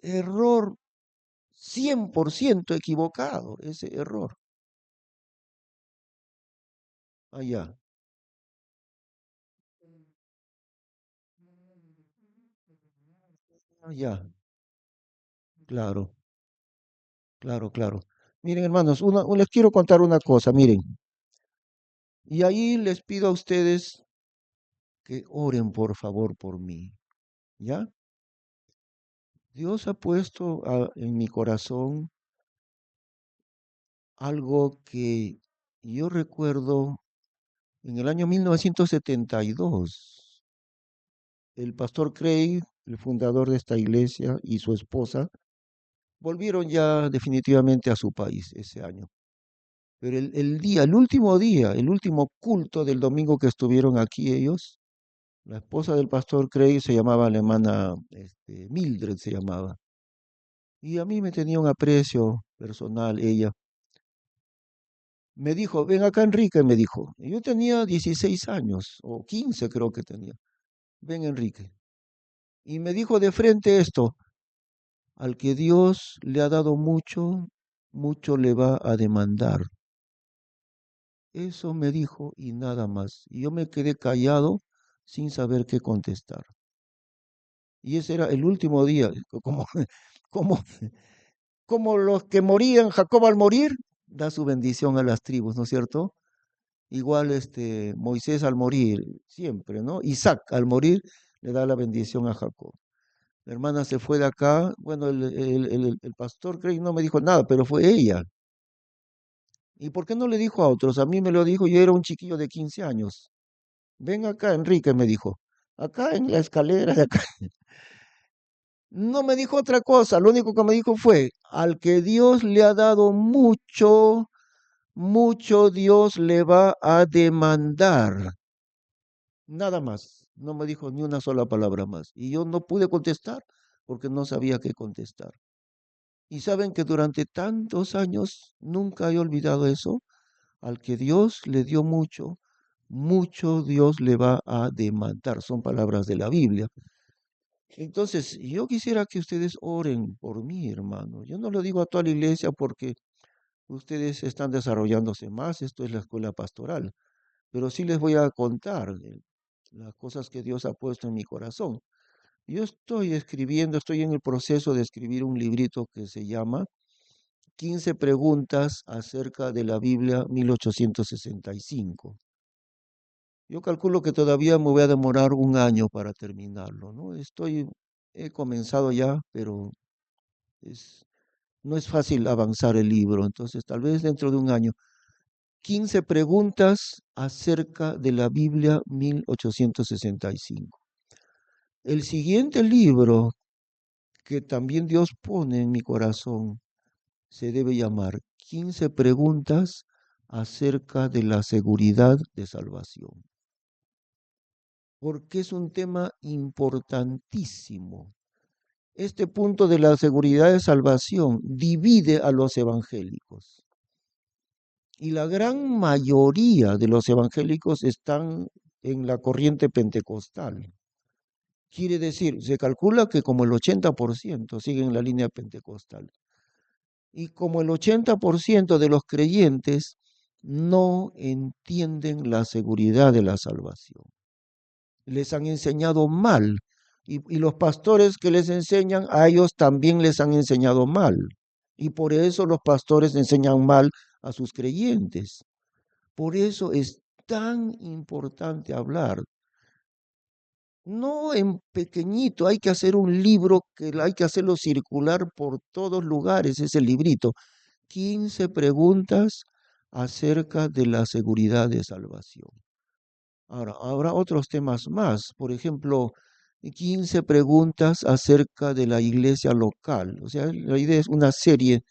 Speaker 1: Error 100% equivocado, ese error. Allá. Allá. Claro. Claro, claro. Miren, hermanos, les quiero contar una cosa, miren. Y ahí les pido a ustedes que oren, por favor, por mí. ¿Ya? Dios ha puesto en mi corazón algo que yo recuerdo en el año 1972. El pastor Craig, el fundador de esta iglesia, y su esposa volvieron ya definitivamente a su país ese año. Pero el último día, el último culto del domingo que estuvieron aquí ellos, la esposa del pastor Craig se llamaba la hermana Mildred se llamaba. Y a mí me tenía un aprecio personal ella. Me dijo, ven acá Enrique, me dijo. Y yo tenía 16 años, o 15 creo que tenía. Ven Enrique. Y me dijo de frente esto, al que Dios le ha dado mucho, mucho le va a demandar. Eso me dijo y nada más. Y yo me quedé callado sin saber qué contestar. Y ese era el último día, como, como, como los que morían, Jacob al morir, da su bendición a las tribus, ¿no es cierto? Igual Moisés al morir, siempre, ¿no? Isaac al morir le da la bendición a Jacob. La hermana se fue de acá, bueno, el pastor Craig no me dijo nada, pero fue ella. ¿Y por qué no le dijo a otros? A mí me lo dijo, yo era un chiquillo de 15 años. Ven acá, Enrique, me dijo. Acá en la escalera de acá. No me dijo otra cosa, lo único que me dijo fue, al que Dios le ha dado mucho, mucho Dios le va a demandar. Nada más. No me dijo ni una sola palabra más. Y yo no pude contestar porque no sabía qué contestar. Y saben que durante tantos años nunca he olvidado eso. Al que Dios le dio mucho, mucho Dios le va a demandar. Son palabras de la Biblia. Entonces, yo quisiera que ustedes oren por mí, hermano. Yo no lo digo a toda la iglesia porque ustedes están desarrollándose más. Esto es la escuela pastoral. Pero sí les voy a contar las cosas que Dios ha puesto en mi corazón. Yo estoy escribiendo, estoy en el proceso de escribir un librito que se llama 15 preguntas acerca de la Biblia 1865. Yo calculo que todavía me voy a demorar un año para terminarlo, ¿no? He comenzado ya, pero es, no es fácil avanzar el libro, entonces tal vez dentro de un año. 15 preguntas acerca de la Biblia 1865. El siguiente libro que también Dios pone en mi corazón se debe llamar 15 preguntas acerca de la seguridad de salvación, porque es un tema importantísimo. Este punto de la seguridad de salvación divide a los evangélicos y la gran mayoría de los evangélicos están en la corriente pentecostal. Quiere decir, se calcula que como el 80% siguen la línea pentecostal. Y como el 80% de los creyentes no entienden la seguridad de la salvación. Les han enseñado mal. Y los pastores que les enseñan, a ellos también les han enseñado mal. Y por eso los pastores enseñan mal a sus creyentes. Por eso es tan importante hablar. No en pequeñito, hay que hacer un libro que hay que hacerlo circular por todos lugares, ese librito. 15 preguntas acerca de la seguridad de salvación. Ahora, habrá otros temas más, por ejemplo, 15 preguntas acerca de la iglesia local. O sea, la idea es una serie,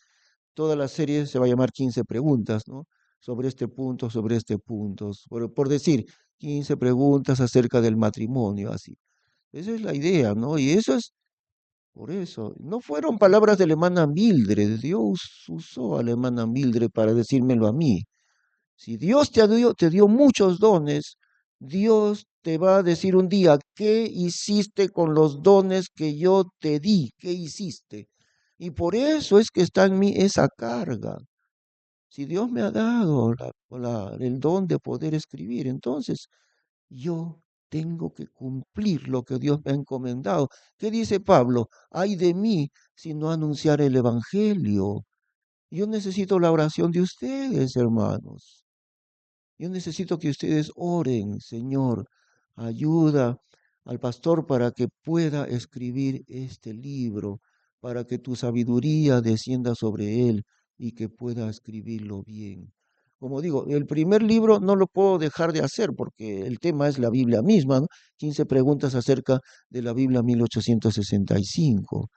Speaker 1: toda la serie se va a llamar 15 preguntas, ¿no? Sobre este punto, por decir, 15 preguntas acerca del matrimonio, así. Esa es la idea, ¿no? Y eso es por eso, no fueron palabras de la hermana Mildred, Dios usó a la hermana Mildred para decírmelo a mí. Si Dios te dio muchos dones, Dios te va a decir un día, ¿qué hiciste con los dones que yo te di? ¿Qué hiciste? Y por eso es que está en mí esa carga. Si Dios me ha dado el don de poder escribir, entonces yo tengo que cumplir lo que Dios me ha encomendado. ¿Qué dice Pablo? Ay de mí si no anunciar el Evangelio. Yo necesito la oración de ustedes, hermanos. Yo necesito que ustedes oren, Señor, ayuda al pastor para que pueda escribir este libro, para que tu sabiduría descienda sobre él y que pueda escribirlo bien. Como digo, el primer libro no lo puedo dejar de hacer porque el tema es la Biblia misma, ¿no? 15 preguntas acerca de la Biblia 1865.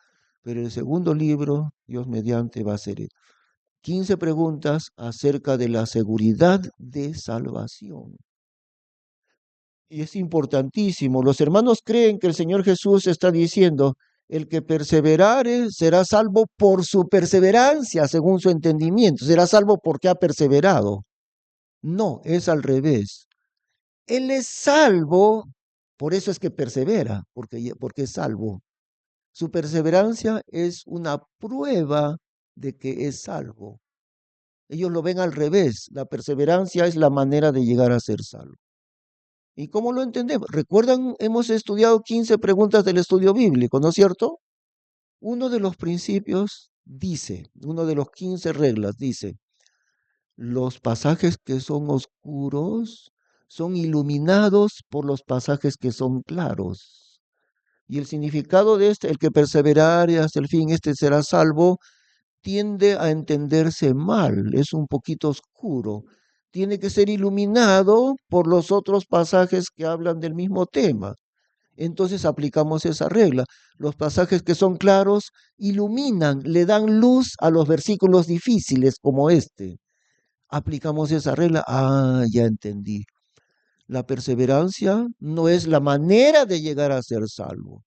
Speaker 1: Pero el segundo libro, Dios mediante, va a ser 15 preguntas acerca de la seguridad de salvación. Y es importantísimo. Los hermanos creen que el Señor Jesús está diciendo, el que perseverare será salvo por su perseverancia, según su entendimiento. Será salvo porque ha perseverado. No, es al revés. Él es salvo, por eso es que persevera, porque es salvo. Su perseverancia es una prueba de que es salvo. Ellos lo ven al revés. La perseverancia es la manera de llegar a ser salvo. ¿Y cómo lo entendemos? Recuerdan, hemos estudiado 15 preguntas del estudio bíblico, ¿no es cierto? Uno de los principios dice, uno de los 15 reglas dice, los pasajes que son oscuros son iluminados por los pasajes que son claros. Y el significado de este, el que perseverare hasta el fin, este será salvo, tiende a entenderse mal, es un poquito oscuro. Tiene que ser iluminado por los otros pasajes que hablan del mismo tema. Entonces aplicamos esa regla. Los pasajes que son claros iluminan, le dan luz a los versículos difíciles como este. Aplicamos esa regla. Ah, ya entendí. La perseverancia no es la manera de llegar a ser salvo.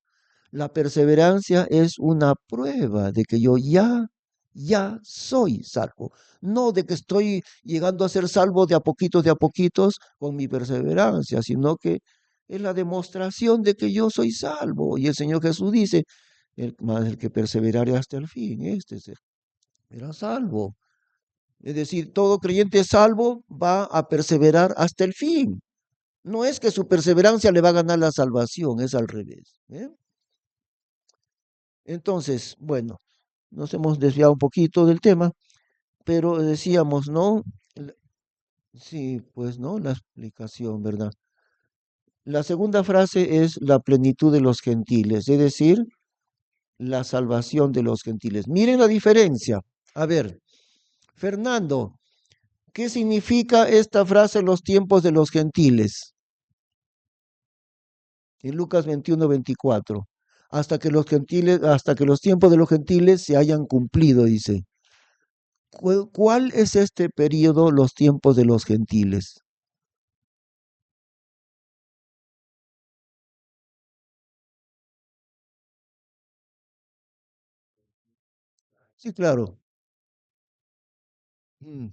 Speaker 1: La perseverancia es una prueba de que yo ya soy salvo. No de que estoy llegando a ser salvo de a poquitos con mi perseverancia, sino que es la demostración de que yo soy salvo. Y el Señor Jesús dice, más el que perseverare hasta el fin, será salvo. Es decir, todo creyente salvo va a perseverar hasta el fin. No es que su perseverancia le va a ganar la salvación, es al revés. ¿Eh? Entonces, bueno, nos hemos desviado un poquito del tema, pero decíamos, ¿no? L- Sí, pues, ¿no? La explicación, ¿verdad? La segunda frase es la plenitud de los gentiles, es decir, la salvación de los gentiles. Miren la diferencia. A ver, Fernando, ¿qué significa esta frase los tiempos de los gentiles? En Lucas 21, 24. Hasta que los tiempos de los gentiles se hayan cumplido, dice. ¿Cuál es este periodo, los tiempos de los gentiles? Sí, claro. Mm.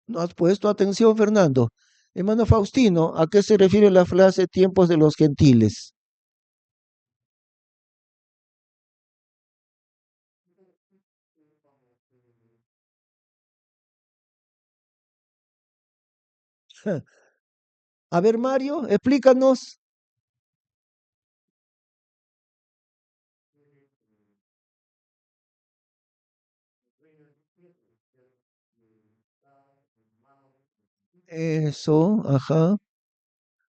Speaker 1: ¿No has puesto atención, Fernando? Hermano Faustino, ¿a qué se refiere la frase tiempos de los gentiles? A ver, Mario, explícanos. Eso, ajá.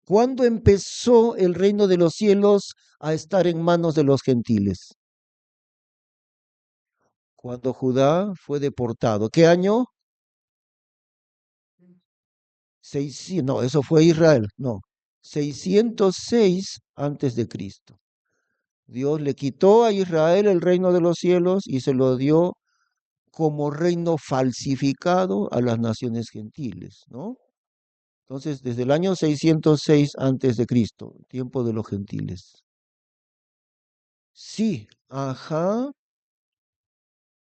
Speaker 1: ¿Cuándo empezó el reino de los cielos a estar en manos de los gentiles? Cuando Judá fue deportado. ¿Qué año? 600, no, eso fue Israel, no. 606 antes de Cristo. Dios le quitó a Israel el reino de los cielos y se lo dio como reino falsificado a las naciones gentiles, ¿no? Entonces, desde el año 606 antes de Cristo, tiempo de los gentiles. Sí, ajá,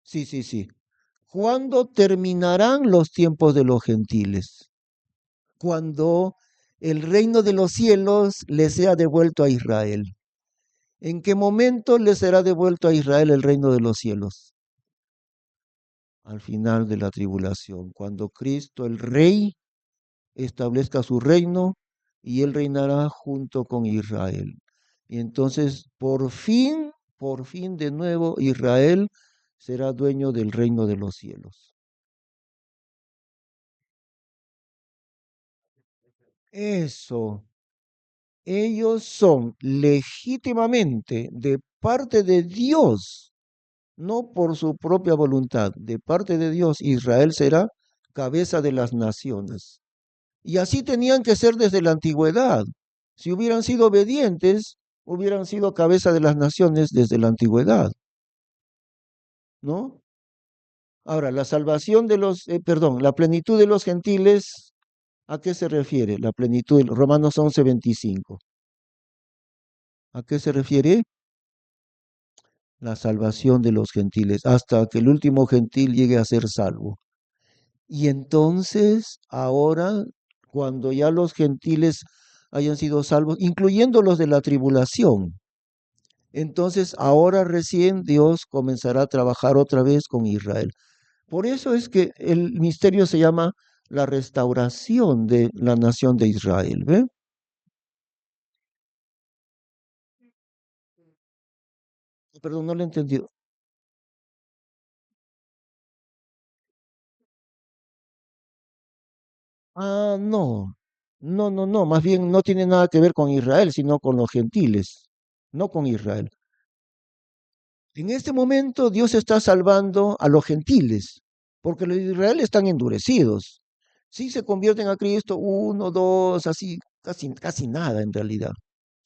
Speaker 1: sí, sí, sí. ¿Cuándo terminarán los tiempos de los gentiles? Cuando el reino de los cielos le sea devuelto a Israel. ¿En qué momento le será devuelto a Israel el reino de los cielos? Al final de la tribulación, cuando Cristo, el Rey, establezca su reino y él reinará junto con Israel. Y entonces, por fin de nuevo, Israel será dueño del reino de los cielos. Eso, ellos son legítimamente de parte de Dios, no por su propia voluntad, de parte de Dios, Israel será cabeza de las naciones. Y así tenían que ser desde la antigüedad. Si hubieran sido obedientes, hubieran sido cabeza de las naciones desde la antigüedad, ¿no? Ahora, la salvación de los, perdón, la plenitud de los gentiles, ¿a qué se refiere? La plenitud, Romanos 11:25. ¿A qué se refiere? La salvación de los gentiles, hasta que el último gentil llegue a ser salvo. Y entonces, ahora, cuando ya los gentiles hayan sido salvos, incluyendo los de la tribulación, entonces ahora recién Dios comenzará a trabajar otra vez con Israel. Por eso es que el misterio se llama la restauración de la nación de Israel, ¿ve? Perdón, no lo he entendido. Ah, no, no, más bien no tiene nada que ver con Israel, sino con los gentiles, no con Israel. En este momento Dios está salvando a los gentiles, porque los de Israel están endurecidos. Si se convierten a Cristo, uno, dos, así, casi nada en realidad.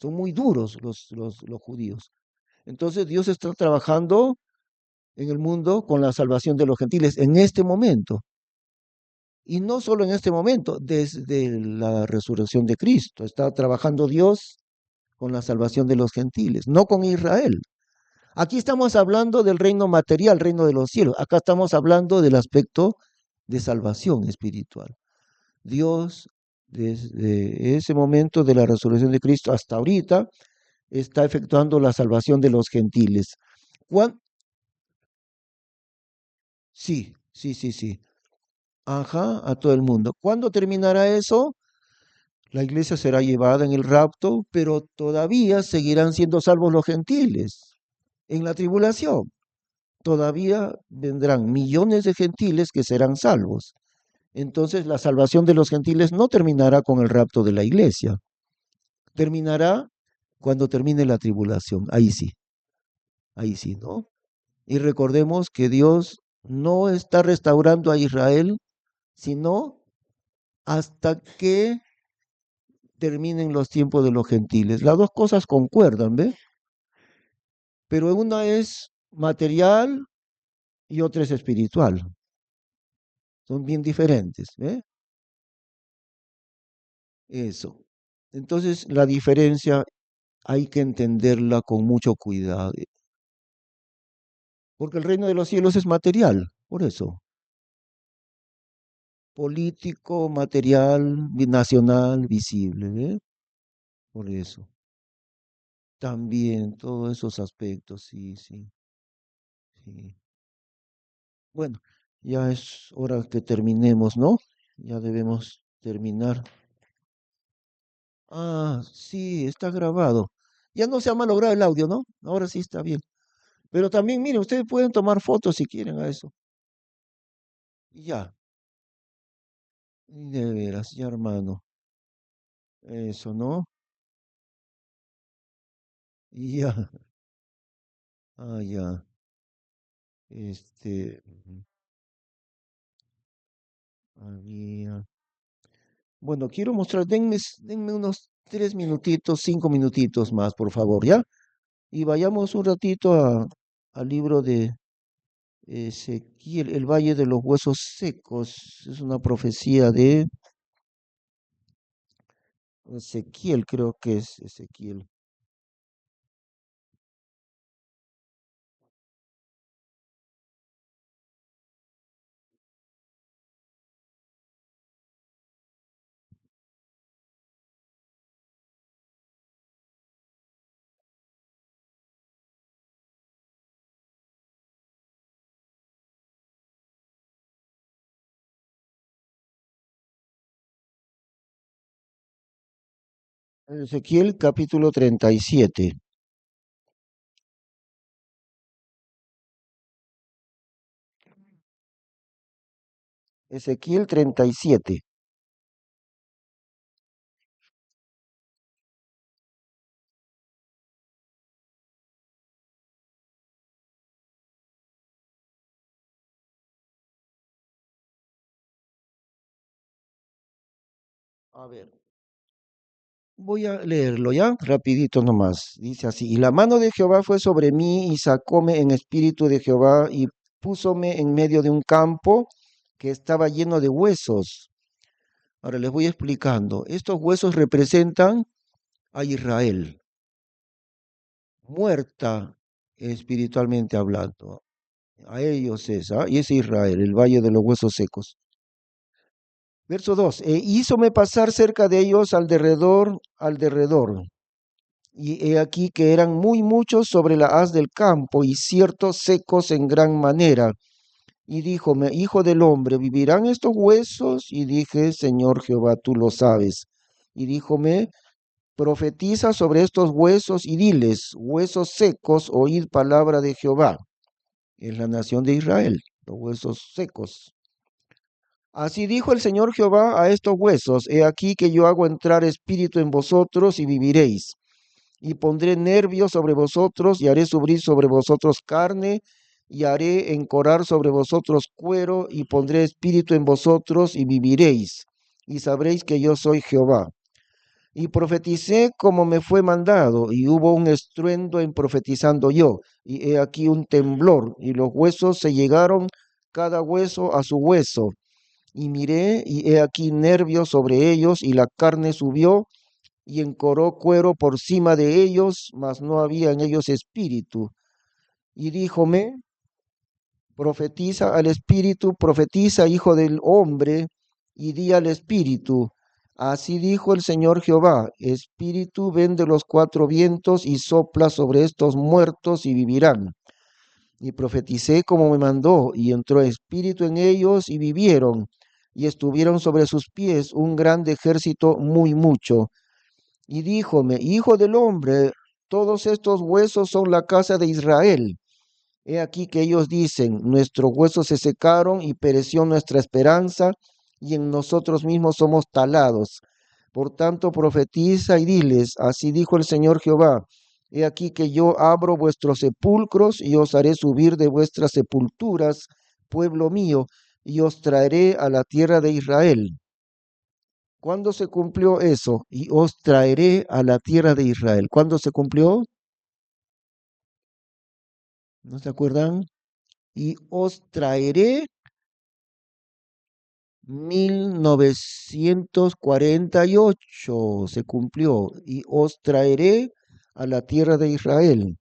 Speaker 1: Son muy duros los judíos. Entonces Dios está trabajando en el mundo con la salvación de los gentiles en este momento. Y no solo en este momento, desde la resurrección de Cristo. Está trabajando Dios con la salvación de los gentiles, no con Israel. Aquí estamos hablando del reino material, reino de los cielos. Acá estamos hablando del aspecto de salvación espiritual. Dios, desde ese momento de la resurrección de Cristo hasta ahorita, está efectuando la salvación de los gentiles. ¿Cuán? Sí, sí, sí, sí. Ajá, a todo el mundo. ¿Cuándo terminará eso? La iglesia será llevada en el rapto, pero todavía seguirán siendo salvos los gentiles en la tribulación. Todavía vendrán millones de gentiles que serán salvos. Entonces la salvación de los gentiles no terminará con el rapto de la iglesia, terminará cuando termine la tribulación. Ahí sí, ¿no? Y recordemos que Dios no está restaurando a Israel, sino hasta que terminen los tiempos de los gentiles. Las dos cosas concuerdan, ¿ve? Pero una es material y otra es espiritual. Son bien diferentes, ¿ve? Eso. Entonces, la diferencia hay que entenderla con mucho cuidado, porque el reino de los cielos es material, por eso, político, material, nacional, visible, ¿ve? Por eso. También todos esos aspectos, sí, sí, sí. Bueno, ya es hora que terminemos, ¿no? Ya debemos terminar. Ah, sí, está grabado. Ya no se ha malogrado el audio, ¿no? Ahora sí está bien. Pero también, miren, ustedes pueden tomar fotos si quieren a eso. Ya, de veras, ya hermano. Eso, ¿no? Ya, ya. Había. Bueno, quiero mostrar, denme unos 3 minutitos, 5 minutitos más, por favor, ¿ya? Y vayamos un ratito al libro de Ezequiel, el Valle de los Huesos Secos. Es una profecía de Ezequiel, creo que es Ezequiel. Ezequiel capítulo 37. Ezequiel 37. A ver, voy a leerlo ya, rapidito nomás. Dice así, y la mano de Jehová fue sobre mí y sacóme en espíritu de Jehová púsome en medio de un campo que estaba lleno de huesos. Ahora les voy explicando. Estos huesos representan a Israel, muerta espiritualmente hablando. A ellos es, ¿ah? Y es Israel, el valle de los huesos secos. Verso 2. E hízome pasar cerca de ellos al derredor. Y he aquí que eran muy muchos sobre la haz del campo y ciertos secos en gran manera. Y díjome, hijo del hombre, ¿vivirán estos huesos? Y dije, Señor Jehová, tú lo sabes. Y díjome, profetiza sobre estos huesos y diles, huesos secos, oíd palabra de Jehová. Es la nación de Israel, los huesos secos. Así dijo el Señor Jehová a estos huesos, he aquí que yo hago entrar espíritu en vosotros y viviréis. Y pondré nervios sobre vosotros y haré subir sobre vosotros carne y haré encorar sobre vosotros cuero y pondré espíritu en vosotros y viviréis. Y sabréis que yo soy Jehová. Y profeticé como me fue mandado, y hubo un estruendo en profetizando yo, y he aquí un temblor, y los huesos se llegaron cada hueso a su hueso. Y miré, y he aquí nervios sobre ellos, y la carne subió, y encoró cuero por cima de ellos, mas no había en ellos espíritu. Y díjome, profetiza al espíritu, profetiza, hijo del hombre, y di al espíritu. Así dijo el Señor Jehová, espíritu, ven de los cuatro vientos y sopla sobre estos muertos y vivirán. Y profeticé como me mandó, y entró espíritu en ellos y vivieron, y estuvieron sobre sus pies un grande ejército muy mucho. Y díjome, hijo del hombre, todos estos huesos son la casa de Israel. He aquí que ellos dicen, nuestros huesos se secaron y pereció nuestra esperanza, y en nosotros mismos somos talados. Por tanto, profetiza y diles, así dijo el Señor Jehová, he aquí que yo abro vuestros sepulcros y os haré subir de vuestras sepulturas, pueblo mío, y os traeré a la tierra de Israel. ¿Cuándo se cumplió eso? Y os traeré a la tierra de Israel. ¿Cuándo se cumplió? ¿No se acuerdan? Y os traeré 1948 se cumplió y os traeré a la tierra de Israel.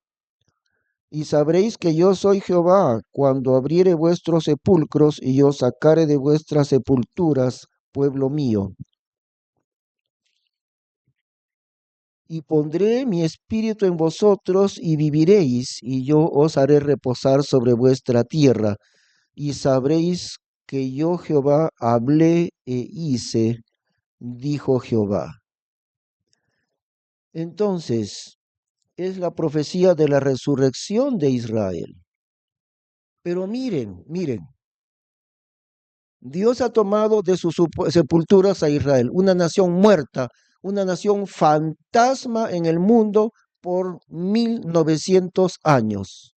Speaker 1: Y sabréis que yo soy Jehová cuando abriere vuestros sepulcros y os sacare de vuestras sepulturas, pueblo mío. Y pondré mi espíritu en vosotros y viviréis, y yo os haré reposar sobre vuestra tierra, y sabréis que yo Jehová hablé e hice, dijo Jehová. Entonces, es la profecía de la resurrección de Israel. Pero miren, miren, Dios ha tomado de sus sepulturas a Israel, una nación muerta, una nación fantasma en el mundo por 1900 años.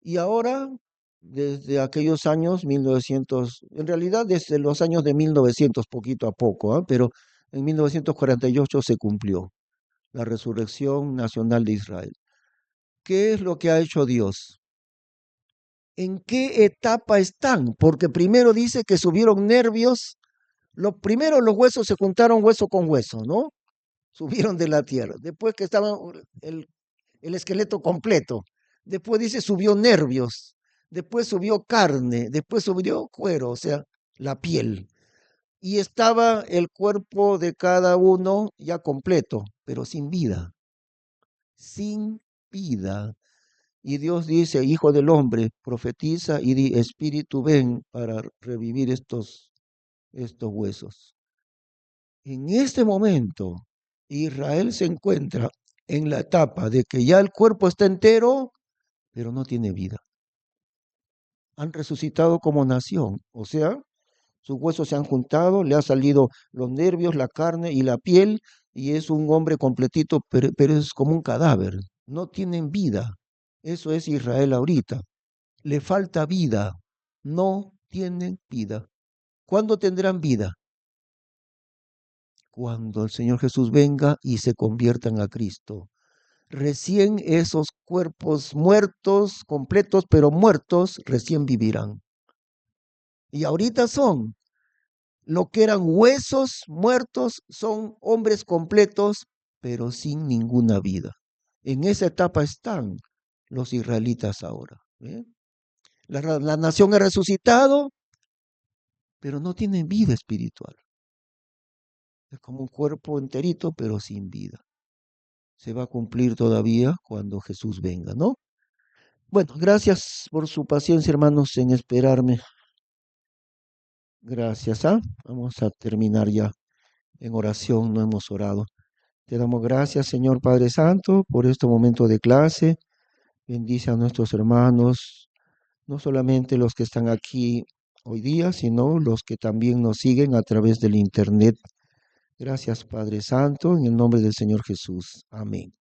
Speaker 1: Y ahora, desde aquellos años, 1900, en realidad desde los años de 1900, poquito a poco, ¿eh? Pero en 1948 se cumplió la resurrección nacional de Israel. ¿Qué es lo que ha hecho Dios? ¿En qué etapa están? Porque primero dice que subieron nervios. Lo primero los huesos se juntaron hueso con hueso, ¿no? Subieron de la tierra. Después que estaba el esqueleto completo. Después dice subió nervios. Después subió carne. Después subió cuero, o sea, la piel. Y estaba el cuerpo de cada uno ya completo, pero sin vida. Sin vida. Y Dios dice, hijo del hombre, profetiza y di, espíritu, ven para revivir estos huesos. En este momento, Israel se encuentra en la etapa de que ya el cuerpo está entero, pero no tiene vida. Han resucitado como nación, o sea, sus huesos se han juntado, le ha salido los nervios, la carne y la piel, y es un hombre completito, pero es como un cadáver. No tienen vida. Eso es Israel ahorita. Le falta vida. No tienen vida. ¿Cuándo tendrán vida? Cuando el Señor Jesús venga y se conviertan a Cristo. recién esos cuerpos muertos, completos, pero muertos, recién vivirán. Y ahorita son lo que eran huesos muertos, son hombres completos, pero sin ninguna vida. En esa etapa están los israelitas ahora. ¿Eh? La nación ha resucitado, pero no tienen vida espiritual. Es como un cuerpo enterito, pero sin vida. Se va a cumplir todavía cuando Jesús venga, ¿no? Bueno, gracias por su paciencia, hermanos, en esperarme. Gracias, ¿ah? Vamos a terminar ya en oración, no hemos orado. Te damos gracias, Señor Padre Santo, por este momento de clase. Bendice a nuestros hermanos, no solamente los que están aquí hoy día, sino los que también nos siguen a través del Internet. Gracias, Padre Santo, en el nombre del Señor Jesús. Amén.